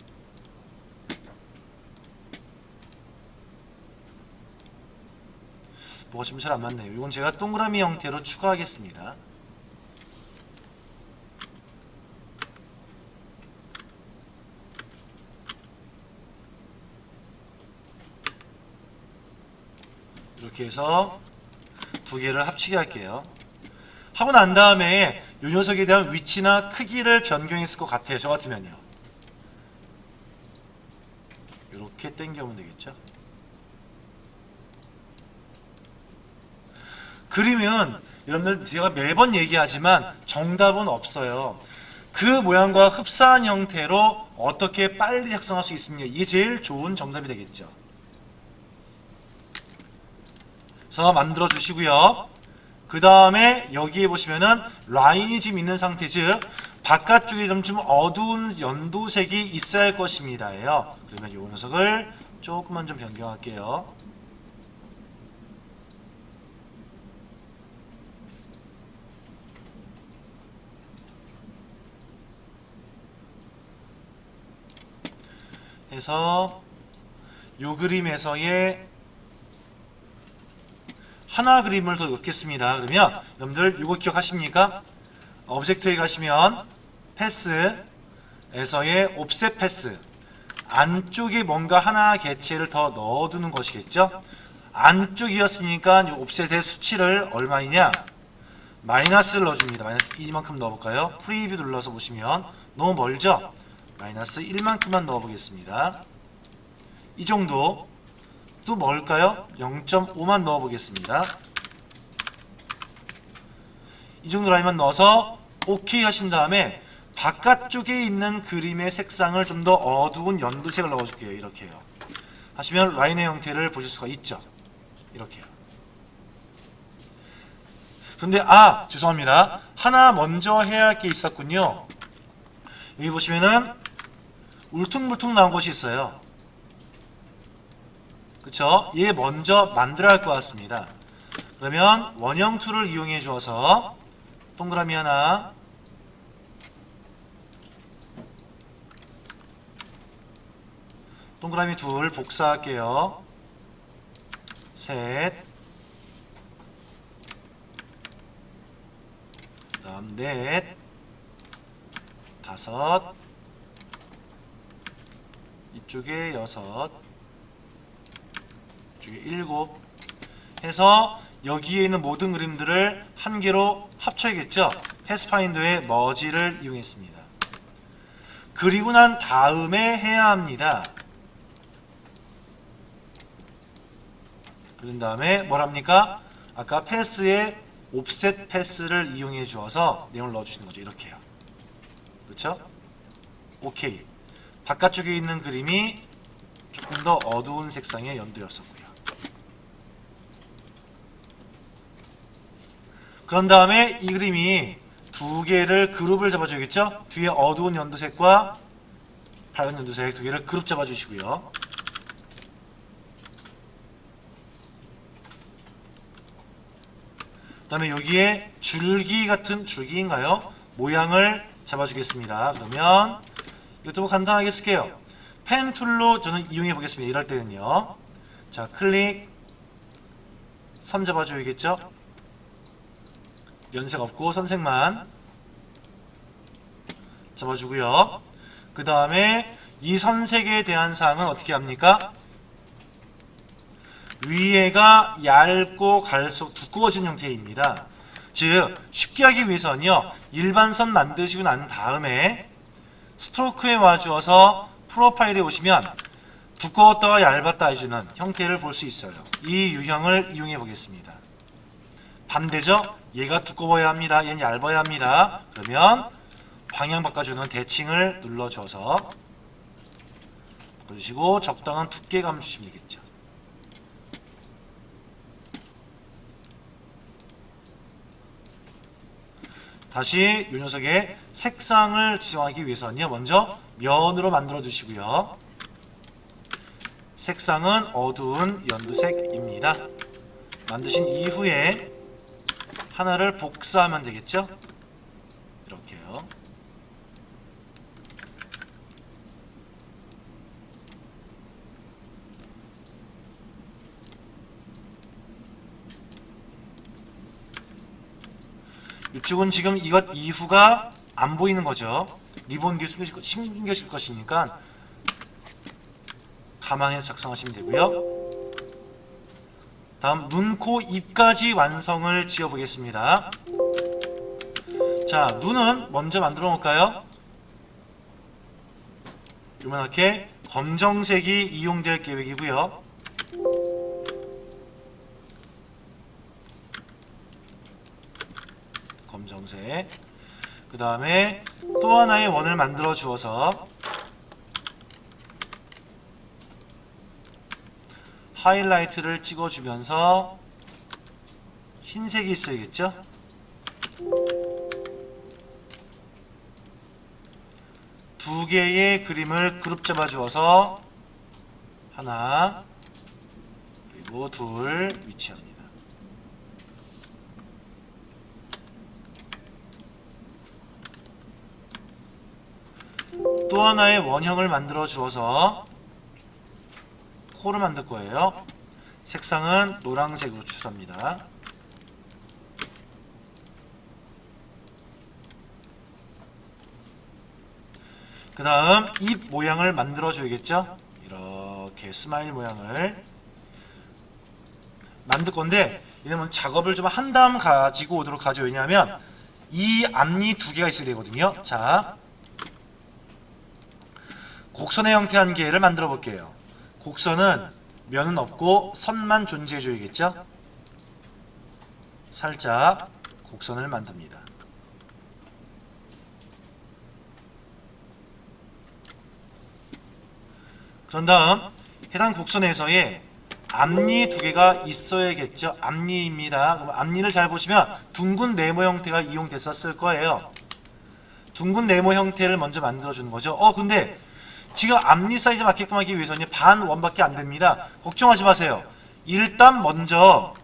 뭐가 좀 잘 안 맞네요. 이건 제가 동그라미 형태로 추가하겠습니다. 이렇게 해서 두 개를 합치게 할게요. 하고 난 다음에 이 녀석에 대한 위치나 크기를 변경했을 것 같아요. 저 같으면요. 이렇게 당겨오면 되겠죠. 그림은 여러분들 제가 매번 얘기하지만 정답은 없어요. 그 모양과 흡사한 형태로 어떻게 빨리 작성할 수 있습니까? 이게 제일 좋은 정답이 되겠죠. 그래서 만들어 주시고요. 그 다음에 여기에 보시면은 라인이 지금 있는 상태, 즉 바깥쪽에 좀 어두운 연두색이 있어야 할 것입니다. 그러면 이 녀석을 조금만 좀 변경할게요. 해서 이 그림에서의 하나 그림을 더 넣겠습니다. 그러면 여러분들 이거 기억하십니까? 오브젝트에 가시면 패스에서의 옵셋 패스, 안쪽에 뭔가 하나 개체를 더 넣어두는 것이겠죠. 안쪽이었으니까 이 옵셋의 수치를 얼마이냐, 마이너스를 넣어줍니다. 마이너스 2만큼 넣어볼까요? 프리뷰 눌러서 보시면 너무 멀죠? 마이너스 1만큼만 넣어보겠습니다. 이 정도. 또 뭘까요? 0.5만 넣어보겠습니다. 이 정도 라인만 넣어서 OK 하신 다음에 바깥쪽에 있는 그림의 색상을 좀 더 어두운 연두색을 넣어줄게요. 이렇게요. 하시면 라인의 형태를 보실 수가 있죠. 이렇게요. 그런데 죄송합니다. 하나 먼저 해야 할 게 있었군요. 여기 보시면은 울퉁불퉁 나온 것이 있어요. 그쵸? 얘 먼저 만들어야 할 것 같습니다. 그러면 원형 툴을 이용해 주어서 동그라미 하나, 동그라미 둘 복사할게요. 셋, 그 다음 넷, 다섯, 이쪽에 여섯, 이쪽에 일곱 해서 여기에 있는 모든 그림들을 한 개로 합쳐야겠죠. 패스파인더의 머지를 이용했습니다. 그리고 난 다음에 해야 합니다. 그런 다음에 뭐랍니까? 아까 패스의 옵셋 패스를 이용해 주어서 내용을 넣어주시는 거죠. 이렇게요. 그렇죠? 오케이. 바깥쪽에 있는 그림이 조금 더 어두운 색상의 연두였었고요. 그런 다음에 이 그림이 두 개를 그룹을 잡아줘야겠죠? 뒤에 어두운 연두색과 밝은 연두색 두 개를 그룹 잡아주시고요. 그 다음에 여기에 줄기 같은 줄기인가요? 모양을 잡아주겠습니다. 그러면 이것도 간단하게 쓸게요. 펜 툴로 저는 이용해 보겠습니다. 이럴 때는요. 자, 클릭, 선 잡아줘야겠죠? 연색 없고 선색만 잡아주고요. 그 다음에 이 선색에 대한 사항은 어떻게 합니까? 위에가 얇고 갈수록 두꺼워진 형태입니다. 즉 쉽게 하기 위해서는요, 일반선 만드시고 난 다음에 스트로크에 와주어서 프로파일에 오시면 두꺼웠다와 얇았다 해주는 형태를 볼 수 있어요. 이 유형을 이용해 보겠습니다. 반대죠? 얘가 두꺼워야 합니다. 얘는 얇아야 합니다. 그러면 방향 바꿔주는 대칭을 눌러줘서 바꿔주시고 적당한 두께감 주시면 되겠죠. 다시 이 녀석의 색상을 지정하기 위해서는요, 먼저 면으로 만들어 주시고요. 색상은 어두운 연두색입니다. 만드신 이후에 하나를 복사하면 되겠죠? 이렇게요. 이쪽은 지금 이것 이후가 안 보이는 거죠. 리본 뒤에 숨겨질 것이니까 감안해서 작성하시면 되고요. 다음 눈, 코, 입까지 완성을 지어 보겠습니다. 자, 눈은 먼저 만들어 놓을까요? 요만하게 검정색이 이용될 계획이고요. 검정색. 그 다음에 또 하나의 원을 만들어 주어서 하이라이트를 찍어주면서 흰색이 있어야겠죠? 두 개의 그림을 그룹 잡아 주어서 하나 그리고 둘 위치합니다. 또 하나의 원형을 만들어 주어서 코를 만들 거예요. 색상은 노란색으로 추출합니다. 그 다음 입 모양을 만들어 줘야겠죠? 이렇게 스마일 모양을 만들 건데, 이러면 작업을 좀 한 다음 가지고 오도록 하죠. 왜냐하면 이 앞니 두 개가 있어야 되거든요. 자, 곡선의 형태 한 개를 만들어 볼게요. 곡선은 면은 없고 선만 존재해 줘야겠죠? 살짝 곡선을 만듭니다. 그런 다음 해당 곡선에서의 앞니 두 개가 있어야겠죠? 앞니입니다. 그럼 앞니를 잘 보시면 둥근 네모 형태가 이용됐었을 거예요. 둥근 네모 형태를 먼저 만들어 주는 거죠. 근데 지금 앞니 사이즈 맞게끔 하기 위해서는 반 원밖에 안 됩니다. 걱정하지 마세요. 일단 먼저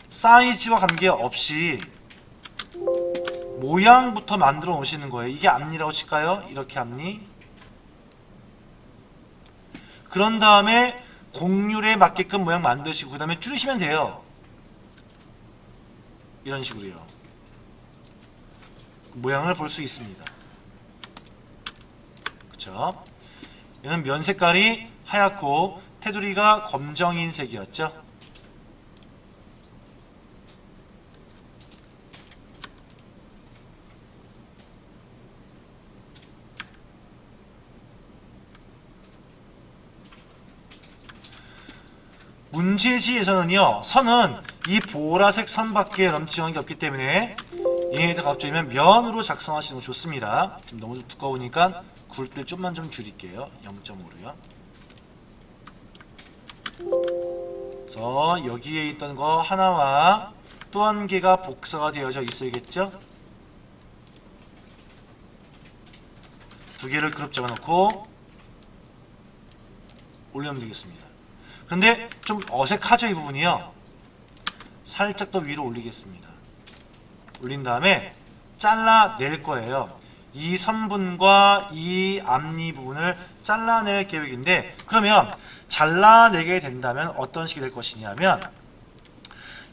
사이즈와 관계없이 모양부터 만들어 놓으시는 거예요. 이게 앞니라고 칠까요? 이렇게 앞니. 그런 다음에 곡률에 맞게끔 모양 만드시고 그 다음에 줄이시면 돼요. 이런 식으로요. 모양을 볼 수 있습니다. 그쵸? 얘는 면 색깔이 하얗고 테두리가 검정인 색이었죠. 문제지에서는요, 선은 이 보라색 선밖에 여러분 지정한 게 없기 때문에 얘네들 갑자기면 면으로 작성하시는 거 좋습니다. 좀 너무 두꺼우니까 굵기를 좀만 좀 줄일게요. 0.5로요. 그래서 여기에 있던 거 하나와 또 한 개가 복사가 되어져 있어야겠죠? 두 개를 그룹 잡아놓고 올리면 되겠습니다. 그런데 좀 어색하죠, 이 부분이요. 살짝 더 위로 올리겠습니다. 올린 다음에 잘라낼 거예요. 이 선분과 이 앞니 부분을 잘라낼 계획인데, 그러면 잘라내게 된다면 어떤 식이 될 것이냐면,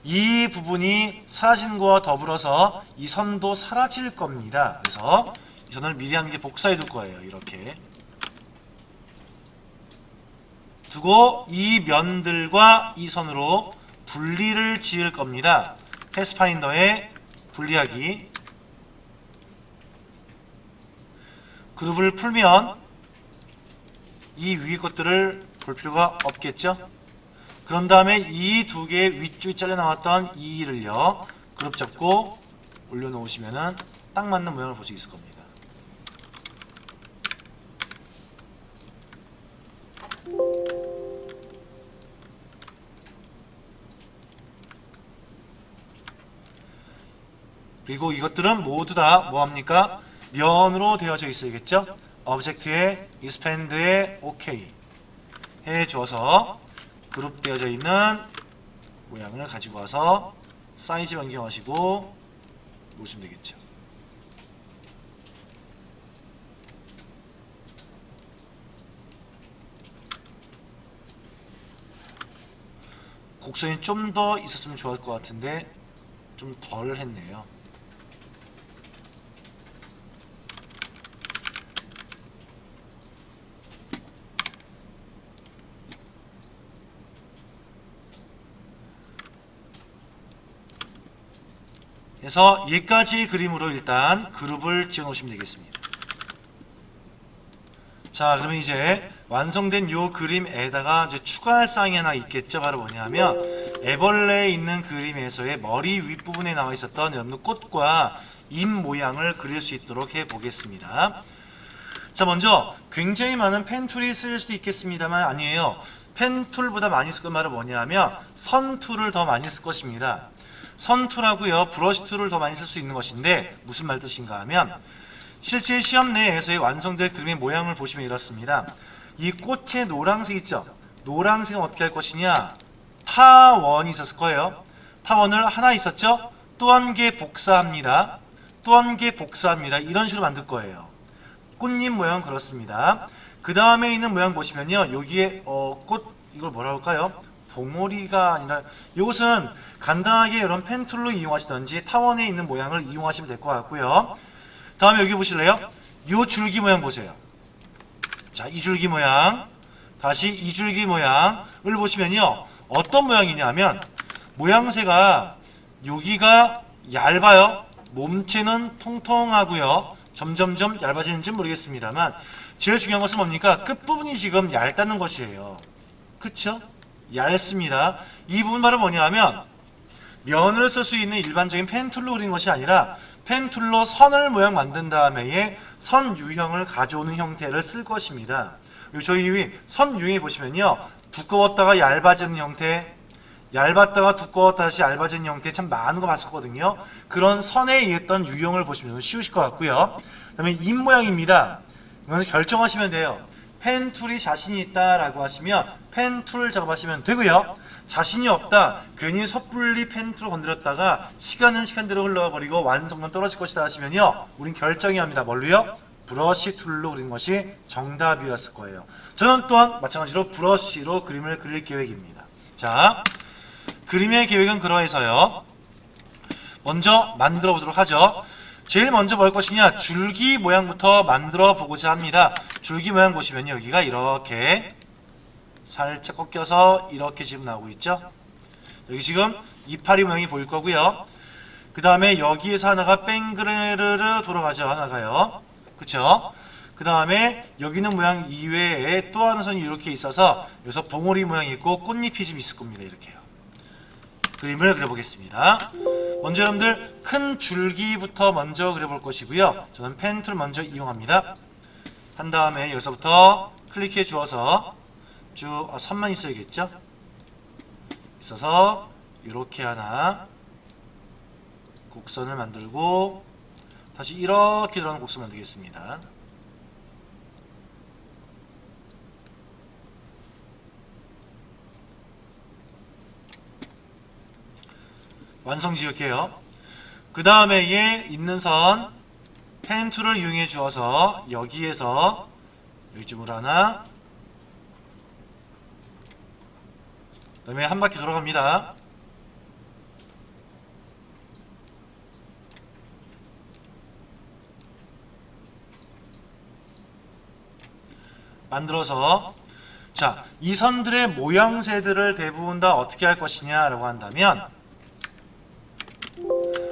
이 부분이 사라지는 거와 더불어서 이 선도 사라질 겁니다. 그래서 이 선을 미리 한 개 복사해 둘 거예요. 이렇게 두고 이 면들과 이 선으로 분리를 지을 겁니다. 패스파인더에 분리하기. 그룹을 풀면 이 위의 것들을 볼 필요가 없겠죠? 그런 다음에 이 두 개 위쪽에 잘려 나왔던 이 일을요, 그룹 잡고 올려놓으시면은 딱 맞는 모양을 볼 수 있을 겁니다. 그리고 이것들은 모두 다 뭐합니까? 면으로 되어져 있어야겠죠? 오브젝트에 expand에 OK 해줘서 그룹되어져 있는 모양을 가지고 와서 사이즈 변경하시고 놓으시면 되겠죠. 곡선이 좀 더 있었으면 좋을 것 같은데 좀 덜 했네요. 그래서 얘까지 그림으로 일단 그룹을 지어 놓으시면 되겠습니다. 자, 그러면 이제 완성된 요 그림에다가 이제 추가할 사항이 하나 있겠죠. 바로 뭐냐면 애벌레에 있는 그림에서의 머리 윗부분에 나와 있었던 여러분 꽃과 잎 모양을 그릴 수 있도록 해 보겠습니다. 자, 먼저 굉장히 많은 펜툴이 쓸 수도 있겠습니다만 아니에요. 펜툴보다 많이 쓸 건 바로 뭐냐면 선툴을 더 많이 쓸 것입니다. 선툴하고요, 브러쉬툴을 더 많이 쓸 수 있는 것인데 무슨 말 뜻인가 하면 실제 시험 내에서의 완성될 그림의 모양을 보시면 이렇습니다. 이 꽃의 노란색 있죠? 노란색은 어떻게 할 것이냐? 타원이 있었을 거예요. 타원을 하나 있었죠? 또 한 개 복사합니다. 또 한 개 복사합니다. 이런 식으로 만들 거예요. 꽃잎 모양은 그렇습니다. 그 다음에 있는 모양 보시면요, 여기에 꽃, 이걸 뭐라 할까요? 봉오리가 아니라, 이것은 간단하게 이런 펜툴로 이용하시던지 타원에 있는 모양을 이용하시면 될 것 같고요. 다음에 여기 보실래요? 이 줄기 모양 보세요. 자, 이 줄기 모양, 다시 이 줄기 모양을 보시면요, 어떤 모양이냐면 모양새가 여기가 얇아요. 몸체는 통통하고요, 점점점 얇아지는지 모르겠습니다만 제일 중요한 것은 뭡니까? 끝부분이 지금 얇다는 것이에요. 그쵸? 얇습니다. 이 부분 바로 뭐냐면 면을 쓸 수 있는 일반적인 펜툴로 그린 것이 아니라 펜툴로 선을 모양 만든 다음에 선 유형을 가져오는 형태를 쓸 것입니다. 저희 선 유형이 보시면요, 두꺼웠다가 얇아지는 형태, 얇았다가 두꺼웠다 다시 얇아지는 형태 참 많은 거 봤었거든요. 그런 선에 의했던 유형을 보시면 쉬우실 것 같고요. 그 다음에 입 모양입니다. 이건 결정하시면 돼요. 펜툴이 자신이 있다라고 하시면 펜툴 작업하시면 되고요. 자신이 없다, 괜히 섣불리 펜툴을 건드렸다가 시간은 시간대로 흘러가 버리고 완성도는 떨어질 것이다 하시면요, 우린 결정해야 합니다. 뭘로요? 브러쉬 툴로 그리는 것이 정답이었을 거예요. 저는 또한 마찬가지로 브러쉬로 그림을 그릴 계획입니다. 자, 그림의 계획은 그러해서요, 먼저 만들어 보도록 하죠. 제일 먼저 뭘 것이냐? 줄기 모양부터 만들어 보고자 합니다. 줄기 모양 보시면 여기가 이렇게 살짝 꺾여서 이렇게 지금 나오고 있죠. 여기 지금 이파리 모양이 보일 거고요. 그 다음에 여기에서 하나가 뺑그르르 돌아가죠. 하나가요. 그쵸? 그 다음에 여기는 모양 이외에 또 하나 선이 이렇게 있어서 여기서 봉오리 모양이 있고 꽃잎이 좀 있을 겁니다. 이렇게요. 그림을 그려보겠습니다. 먼저 여러분들 큰 줄기부터 먼저 그려볼 것이고요. 저는 펜툴 먼저 이용합니다. 한 다음에 여기서부터 클릭해 주어서 쭉 선만 있어야겠죠? 있어서 이렇게 하나 곡선을 만들고 다시 이렇게 들어가는 곡선 만들겠습니다. 완성 지을게요. 그 다음에 얘 있는 선 펜 툴을 이용해 주어서 여기에서 여기쯤으로 하나, 그 다음에 한 바퀴 돌아갑니다. 만들어서 자, 이 선들의 모양새들을 대부분 다 어떻게 할 것이냐 라고 한다면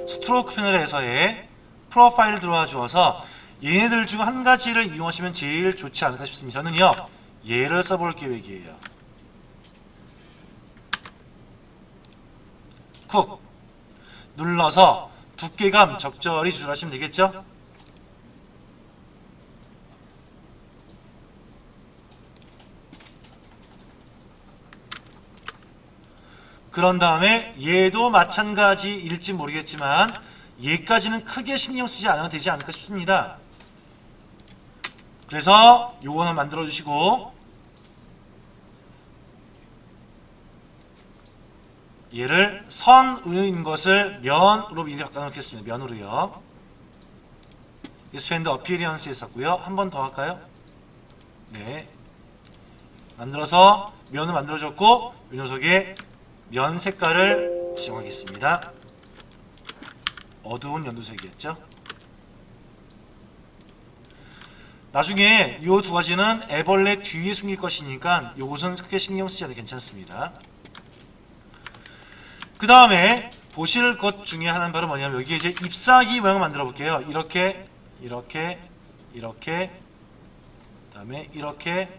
스트로크 패널에서의 프로파일 들어와 주어서 얘네들 중 한 가지를 이용하시면 제일 좋지 않을까 싶습니다. 저는요 얘를 써볼 계획이에요. 쿡 눌러서 두께감 적절히 조절하시면 되겠죠. 그런 다음에 얘도 마찬가지일지 모르겠지만 얘까지는 크게 신경 쓰지 않으면 되지 않을까 싶습니다. 그래서 요거는 만들어 주시고 얘를 선인 것을 면으로 미리 바꿔놓겠습니다. 면으로요. expand appearance 했었고요. 한 번 더 할까요? 네. 만들어서 면을 만들어줬고 이 녀석에 면 색깔을 지정하겠습니다. 어두운 연두색이었죠. 나중에 이 두 가지는 애벌레 뒤에 숨길 것이니까 요것은 크게 신경 쓰지 않아도 괜찮습니다. 그 다음에 보실 것 중에 하나는 바로 뭐냐면 여기 이제 잎사귀 모양을 만들어 볼게요. 이렇게 이렇게 이렇게 그 다음에 이렇게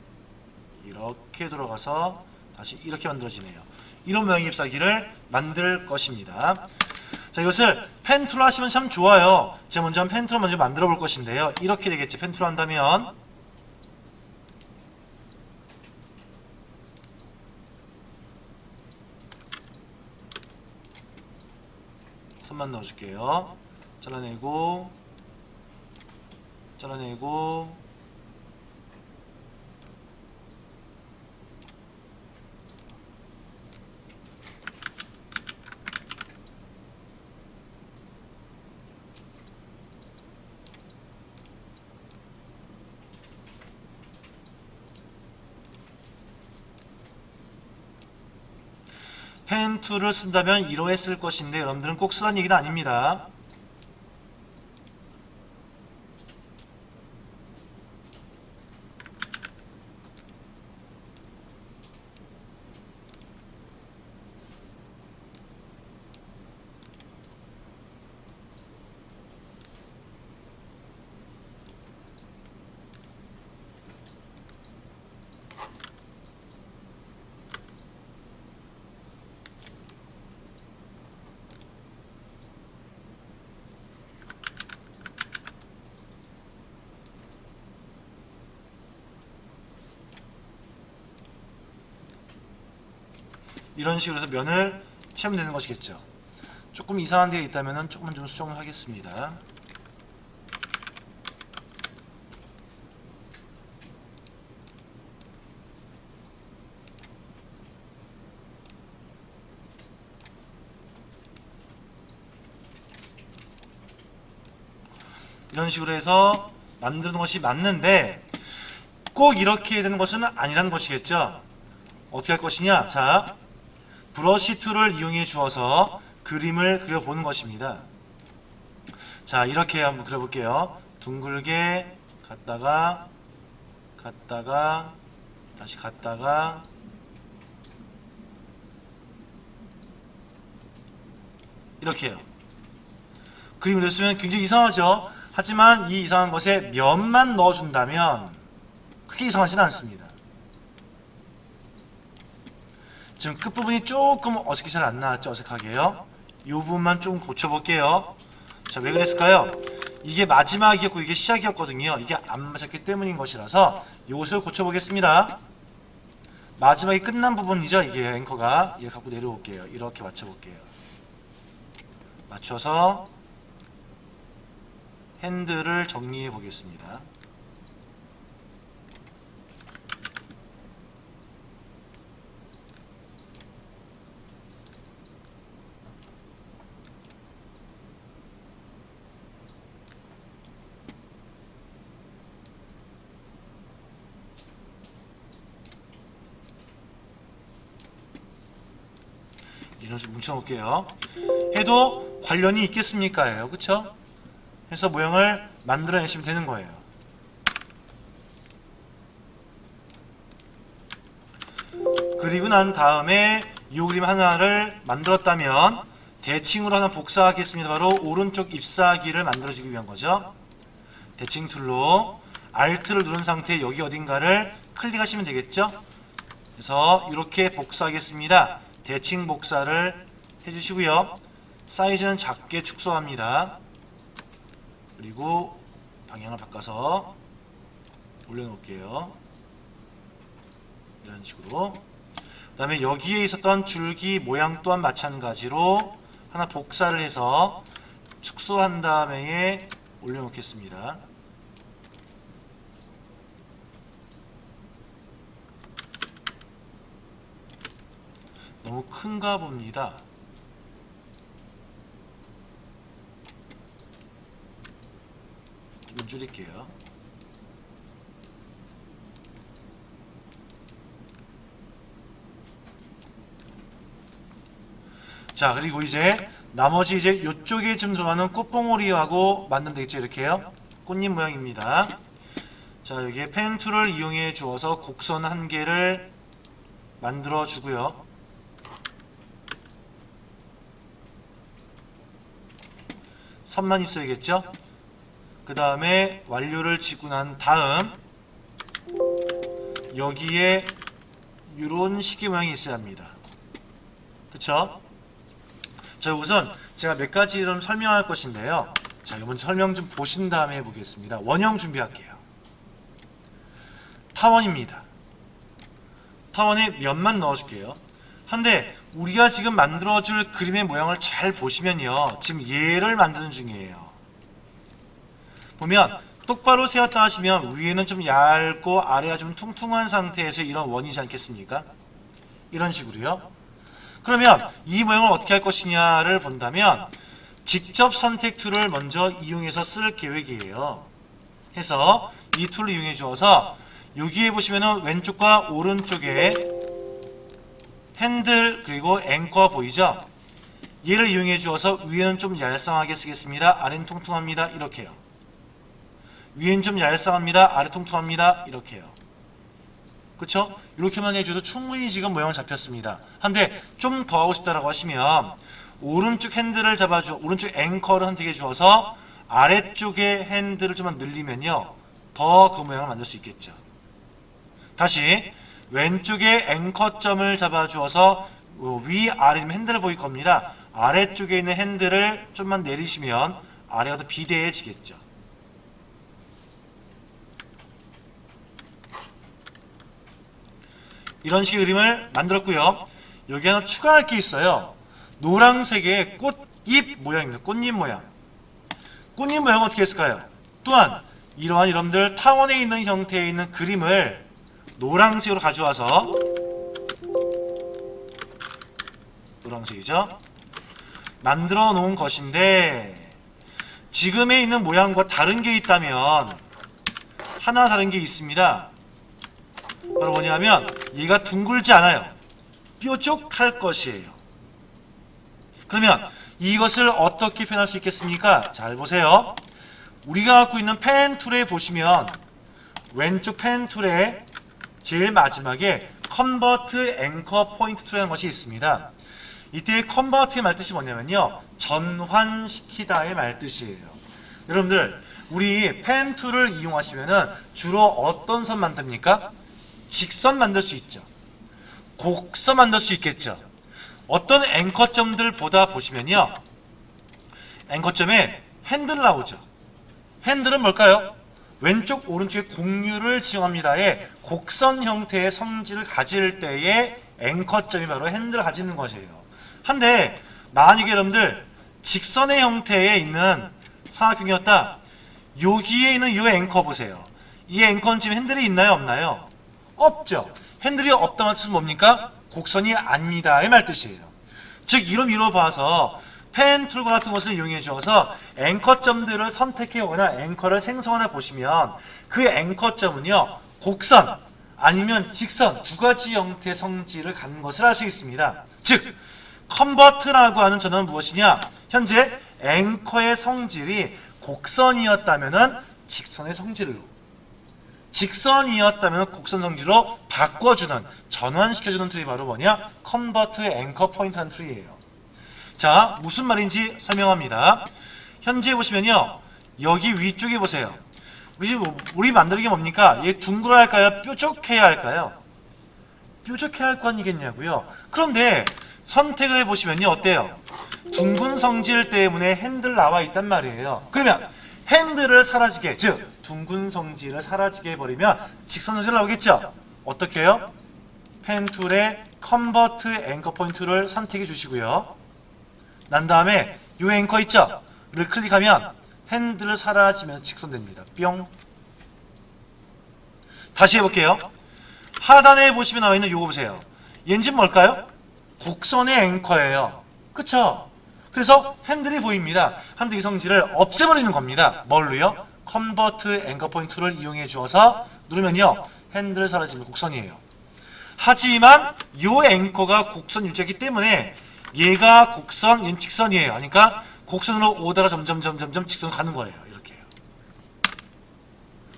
들어가서 다시 이렇게 만들어지네요. 이런 모양의 잎사귀를 만들 것입니다. 자, 이것을 펜 툴로 하시면 참 좋아요. 제가 먼저 펜 툴로 먼저 만들어 볼 것인데요. 이렇게 되겠지. 펜 툴로 한다면 선만 넣어줄게요. 잘라내고 펜 툴을 쓴다면 이러해 쓸 것인데 여러분들은 꼭 쓰라는 얘기는 아닙니다. 이런 식으로 해서 면을 채우면 되는 것이겠죠. 조금 이상한 데가 있다면 조금만 좀 수정을 하겠습니다. 이런 식으로 해서 만드는 것이 맞는데 꼭 이렇게 되는 것은 아니라는 것이겠죠. 어떻게 할 것이냐. 자, 브러쉬 툴을 이용해 주어서 그림을 그려보는 것입니다. 자, 이렇게 한번 그려볼게요. 둥글게 갔다가 다시 갔다가 이렇게요. 그림을 그렸으면 굉장히 이상하죠. 하지만 이 이상한 것에 면만 넣어준다면 크게 이상하지는 않습니다. 지금 끝부분이 조금 어색히 잘 안 나왔죠. 어색하게요. 이 부분만 좀 고쳐볼게요. 자, 왜 그랬을까요? 이게 마지막이었고 이게 시작이었거든요. 이게 안 맞았기 때문인 것이라서 이것을 고쳐보겠습니다. 마지막에 끝난 부분이죠. 이게 앵커가. 얘 갖고 내려올게요. 이렇게 맞춰볼게요. 맞춰서 핸들을 정리해 보겠습니다. 이런 식으로 뭉쳐놓을게요. 해도 관련이 있겠습니까? 예요. 그쵸? 해서 모양을 만들어내시면 되는 거예요. 그리고 난 다음에 이 그림 하나를 만들었다면 대칭으로 하나 복사하겠습니다. 바로 오른쪽 잎사귀를 만들어주기 위한 거죠. 대칭 툴로 Alt를 누른 상태에 여기 어딘가를 클릭하시면 되겠죠. 그래서 이렇게 복사하겠습니다. 대칭 복사를 해주시고요. 사이즈는 작게 축소합니다. 그리고 방향을 바꿔서 올려놓을게요. 이런 식으로. 그 다음에 여기에 있었던 줄기 모양 또한 마찬가지로 하나 복사를 해서 축소한 다음에 올려놓겠습니다. 너무 큰가 봅니다. 좀 줄일게요. 자, 그리고 이제 나머지 이제 이쪽에 좀 들어가는 꽃봉오리하고 만들면 되겠죠. 이렇게요. 꽃잎 모양입니다. 자, 여기에 펜 툴을 이용해 주어서 곡선 한 개를 만들어 주고요. 선만 있어야겠죠. 그 다음에 완료를 지고 난 다음 여기에 이런 식의 모양이 있어야 합니다. 그쵸? 자, 우선 제가 몇 가지 좀 설명할 것인데요. 자, 이번 설명 좀 보신 다음에 해보겠습니다. 원형 준비할게요. 타원입니다. 타원에 면만 넣어줄게요. 한데 우리가 지금 만들어줄 그림의 모양을 잘 보시면요, 지금 얘를 만드는 중이에요. 보면 똑바로 세웠다 하시면 위에는 좀 얇고 아래가 좀 퉁퉁한 상태에서 이런 원이지 않겠습니까? 이런 식으로요. 그러면 이 모양을 어떻게 할 것이냐를 본다면 직접 선택 툴을 먼저 이용해서 쓸 계획이에요. 해서 이 툴을 이용해 주어서 여기에 보시면은 왼쪽과 오른쪽에 핸들 그리고 앵커 보이죠? 얘를 이용해 주어서 위에는 좀 얄쌍하게 쓰겠습니다. 아래는 통통합니다. 이렇게요. 위에는 좀 얄쌍합니다. 아래 통통합니다. 이렇게요. 그쵸? 이렇게만 해줘도 충분히 지금 모양을 잡혔습니다. 한데 좀 더 하고 싶다라고 하시면 오른쪽 핸들을 잡아주, 오른쪽 앵커를 선택해 주어서 아래쪽에 핸들을 좀만 늘리면요, 더 그 모양을 만들 수 있겠죠. 다시 왼쪽에 앵커점을 잡아주어서 위아래 핸들을 보일 겁니다. 아래쪽에 있는 핸들을 좀만 내리시면 아래가 더 비대해지겠죠. 이런 식의 그림을 만들었고요. 여기 하나 추가할 게 있어요. 노란색의 꽃잎 모양입니다. 꽃잎 모양. 꽃잎 모양은 어떻게 했을까요? 또한 이러한 여러분들 타원에 있는 형태에 있는 그림을 노란색으로 가져와서, 노란색이죠? 만들어 놓은 것인데 지금에 있는 모양과 다른 게 있다면 하나 다른 게 있습니다. 바로 뭐냐면 얘가 둥글지 않아요. 뾰족할 것이에요. 그러면 이것을 어떻게 표현할 수 있겠습니까? 잘 보세요. 우리가 갖고 있는 펜 툴에 보시면 왼쪽 펜 툴에 제일 마지막에 컨버트 앵커 포인트 툴이라는 것이 있습니다. 이때 컨버트의 말뜻이 뭐냐면요, 전환시키다의 말뜻이에요. 여러분들 우리 펜 툴을 이용하시면은 주로 어떤 선 만듭니까? 직선 만들 수 있죠. 곡선 만들 수 있겠죠. 어떤 앵커점들 보다 보시면요, 앵커점에 핸들 나오죠. 핸들은 뭘까요? 왼쪽 오른쪽에 공유를 지정합니다의 곡선 형태의 성질을 가질 때의 앵커점이 바로 핸들을 가지는 것이에요. 한데 만약에 여러분들 직선의 형태에 있는 삼각형이었다. 여기에 있는 이 앵커 보세요. 이 앵커는 지금 핸들이 있나요? 없나요? 없죠. 핸들이 없다는 뜻은 뭡니까? 곡선이 아닙니다. 이 말 뜻이에요. 즉 이로 미뤄봐서 펜 툴과 같은 것을 이용해 주어서 앵커점들을 선택해 오거나 앵커를 생성하나 보시면 그 앵커점은요 곡선 아니면 직선 두 가지 형태의 성질을 갖는 것을 알 수 있습니다. 즉 컨버트라고 하는 전원은 무엇이냐? 현재 앵커의 성질이 곡선이었다면 직선의 성질로, 직선이었다면 곡선 성질로 바꿔주는, 전환시켜주는 툴이 바로 뭐냐? 컨버트 앵커 포인트라는 툴이에요. 자, 무슨 말인지 설명합니다. 현재 보시면요, 여기 위쪽에 보세요. 우리 만드는 게 뭡니까? 얘 둥그러야 할까요? 뾰족해야 할까요? 뾰족해야 할 거 아니겠냐고요. 그런데 선택을 해보시면요, 어때요? 둥근 성질 때문에 핸들 나와 있단 말이에요. 그러면 핸들을 사라지게, 즉 둥근 성질을 사라지게 해버리면 직선 성질 나오겠죠? 어떻게 해요? 펜 툴의 컨버트 앵커 포인트를 선택해 주시고요. 난 다음에 이 앵커 있죠? 를 클릭하면 핸들을 사라지면서 직선됩니다. 뿅. 다시 해볼게요. 하단에 보시면 나와 있는 요거 보세요. 얘는 뭘까요? 곡선의 앵커예요. 그쵸? 그래서 핸들이 보입니다. 한데 이 성질을 없애버리는 겁니다. 뭘로요? 컨버트 앵커 포인트를 이용해 주어서 누르면요, 핸들 사라지면 곡선이에요. 하지만 이 앵커가 곡선 유지이기 때문에 얘가 곡선, 얘는 직선이에요. 그러니까 곡선으로 오다가 점점 직선으로 가는 거예요. 이렇게요.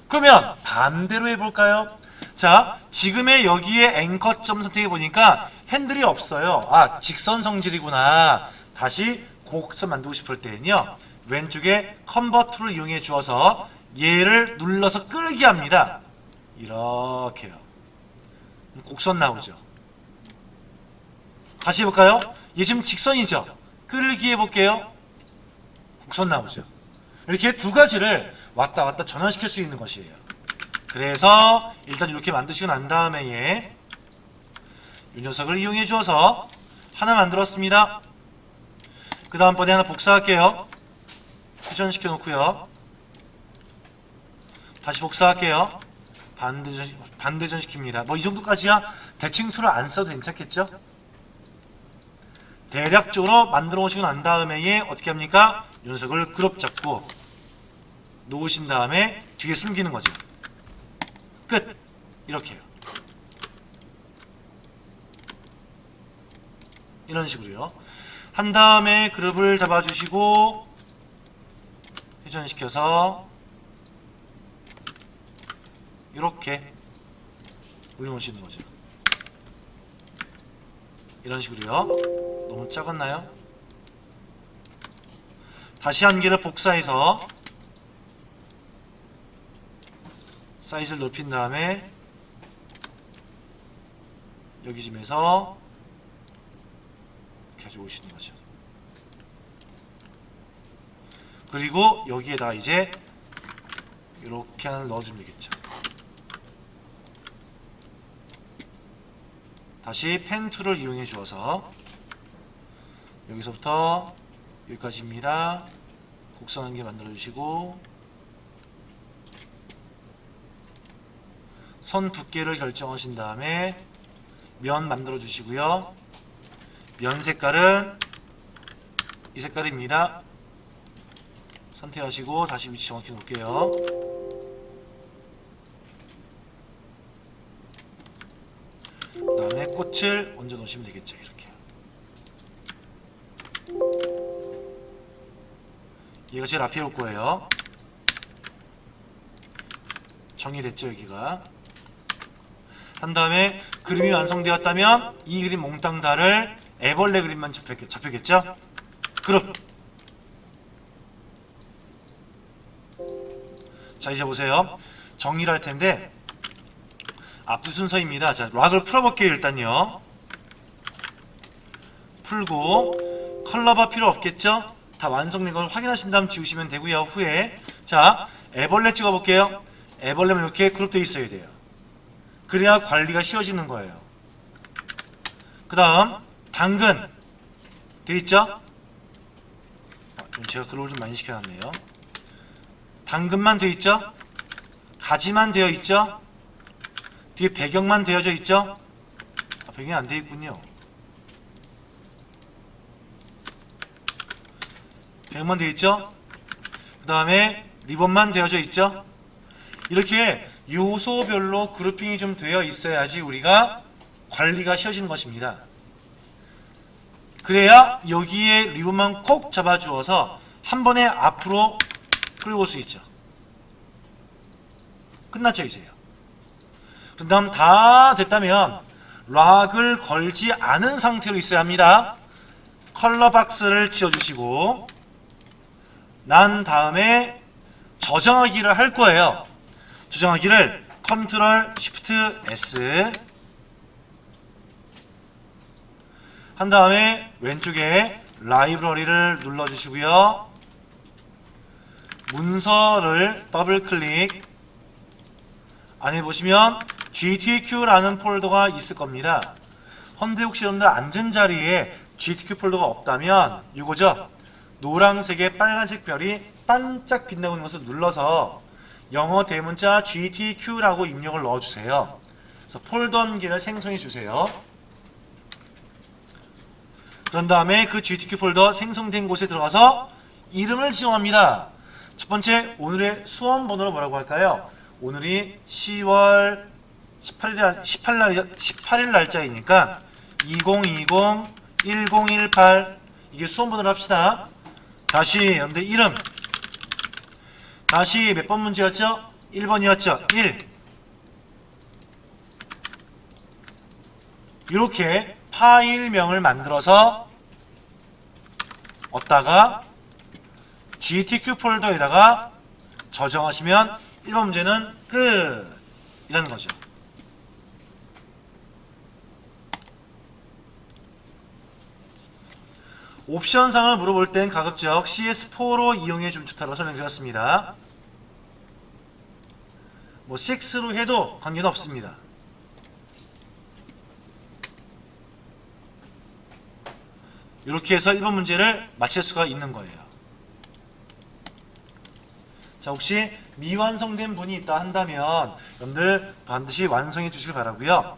그러면 반대로 해볼까요? 자, 지금의 여기에 앵커점 선택해 보니까 핸들이 없어요. 아, 직선 성질이구나. 다시 곡선 만들고 싶을 때는요, 왼쪽에 컨버트를 이용해 주어서 얘를 눌러서 끌게 합니다. 이렇게요. 곡선 나오죠. 다시 해볼까요? 얘 지금 직선이죠. 끌기 해볼게요. 곡선 나오죠. 이렇게 두 가지를 왔다 갔다 전환시킬 수 있는 것이에요. 그래서 일단 이렇게 만드시고 난 다음에 이 녀석을 이용해 주어서 하나 만들었습니다. 그 다음번에 하나 복사할게요. 회전시켜 놓고요. 다시 복사할게요. 반대전 시킵니다. 뭐 이 정도까지야 대칭 툴을 안 써도 괜찮겠죠? 대략적으로 만들어 오시고 난 다음에 어떻게 합니까? 이 녀석을 그룹 잡고 놓으신 다음에 뒤에 숨기는 거죠. 끝. 이렇게요. 이런 식으로요. 한 다음에 그룹을 잡아주시고 회전시켜서 이렇게 올려놓으시는 거죠. 이런 식으로요. 너무 작았나요? 다시 한 개를 복사해서 사이즈를 높인 다음에 여기쯤에서 가져오시는 거죠. 그리고 여기에다가 이제 이렇게 하나 넣어주면 되겠죠. 다시 펜 툴을 이용해 주어서 여기서부터 여기까지입니다. 곡선 한 개 만들어 주시고 선 두께를 결정하신 다음에 면 만들어 주시고요. 면 색깔은 이 색깔입니다. 선택하시고 다시 위치 정확히 놓을게요. 그 다음에 꽃을 얹어 놓으시면 되겠죠. 이렇게. 얘가 제일 앞에 올 거예요. 정리됐죠, 여기가. 한 다음에 그림이 완성되었다면 이 그림 몽땅 다를 애벌레 그림만 잡혔겠죠? 그룹. 자, 이제 보세요. 정리를 할 텐데 앞뒤 순서입니다. 자, 락을 풀어볼게요. 일단요. 풀고 컬러바 필요 없겠죠? 다 완성된 걸 확인하신 다음 지우시면 되고요. 후에 자, 애벌레 찍어볼게요. 애벌레만 이렇게 그룹되어 있어야 돼요. 그래야 관리가 쉬워지는 거예요. 그 다음 당근 되어 있죠? 제가 글을 좀 많이 시켜놨네요. 당근만 되어 있죠? 가지만 되어 있죠? 뒤에 배경만 되어져 있죠? 배경이 안 되어 있군요. 배경만 되어 있죠? 그 다음에 리본만 되어져 있죠? 이렇게 요소별로 그룹핑이 좀 되어 있어야지 우리가 관리가 쉬워지는 것입니다. 그래야 여기에 리본만 콕 잡아주어서 한 번에 앞으로 끌고 올 수 있죠. 끝났죠 이제요. 그 다음 다 됐다면 락을 걸지 않은 상태로 있어야 합니다. 컬러 박스를 지어주시고 난 다음에 저장하기를 할 거예요. 저장하기를 컨트롤 쉬프트 S 한 다음에 왼쪽에 라이브러리를 눌러주시고요. 문서를 더블 클릭. 안에 보시면 GTQ라는 폴더가 있을 겁니다. 헌데 혹시 여러분들 앉은 자리에 GTQ 폴더가 없다면 이거죠. 노란색의 빨간색 별이 반짝 빛나고 있는 것을 눌러서 영어 대문자 GTQ라고 입력을 넣어주세요. 그래서 폴더기를 생성해 주세요. 그런 다음에 그 GTQ 폴더 생성된 곳에 들어가서 이름을 지정합니다. 첫 번째 오늘의 수험 번호를 뭐라고 할까요? 오늘이 10월 18일 날짜이니까 2020-1018 이게 수험 번호를 합시다. 다시 여러분들 이름 다시 몇 번 문제였죠? 1번이었죠? 1 이렇게 파일명을 만들어서 얻다가 GTQ 폴더에다가 저장하시면 1번 문제는 끝! 이라는 거죠. 옵션상을 물어볼 땐 가급적 CS4로 이용해 좀 좋다고 설명드렸습니다. 뭐 6로 해도 관계는 없습니다. 이렇게 해서 1번 문제를 마칠 수가 있는 거예요. 자, 혹시 미완성된 분이 있다 한다면 여러분들 반드시 완성해 주시길 바라고요.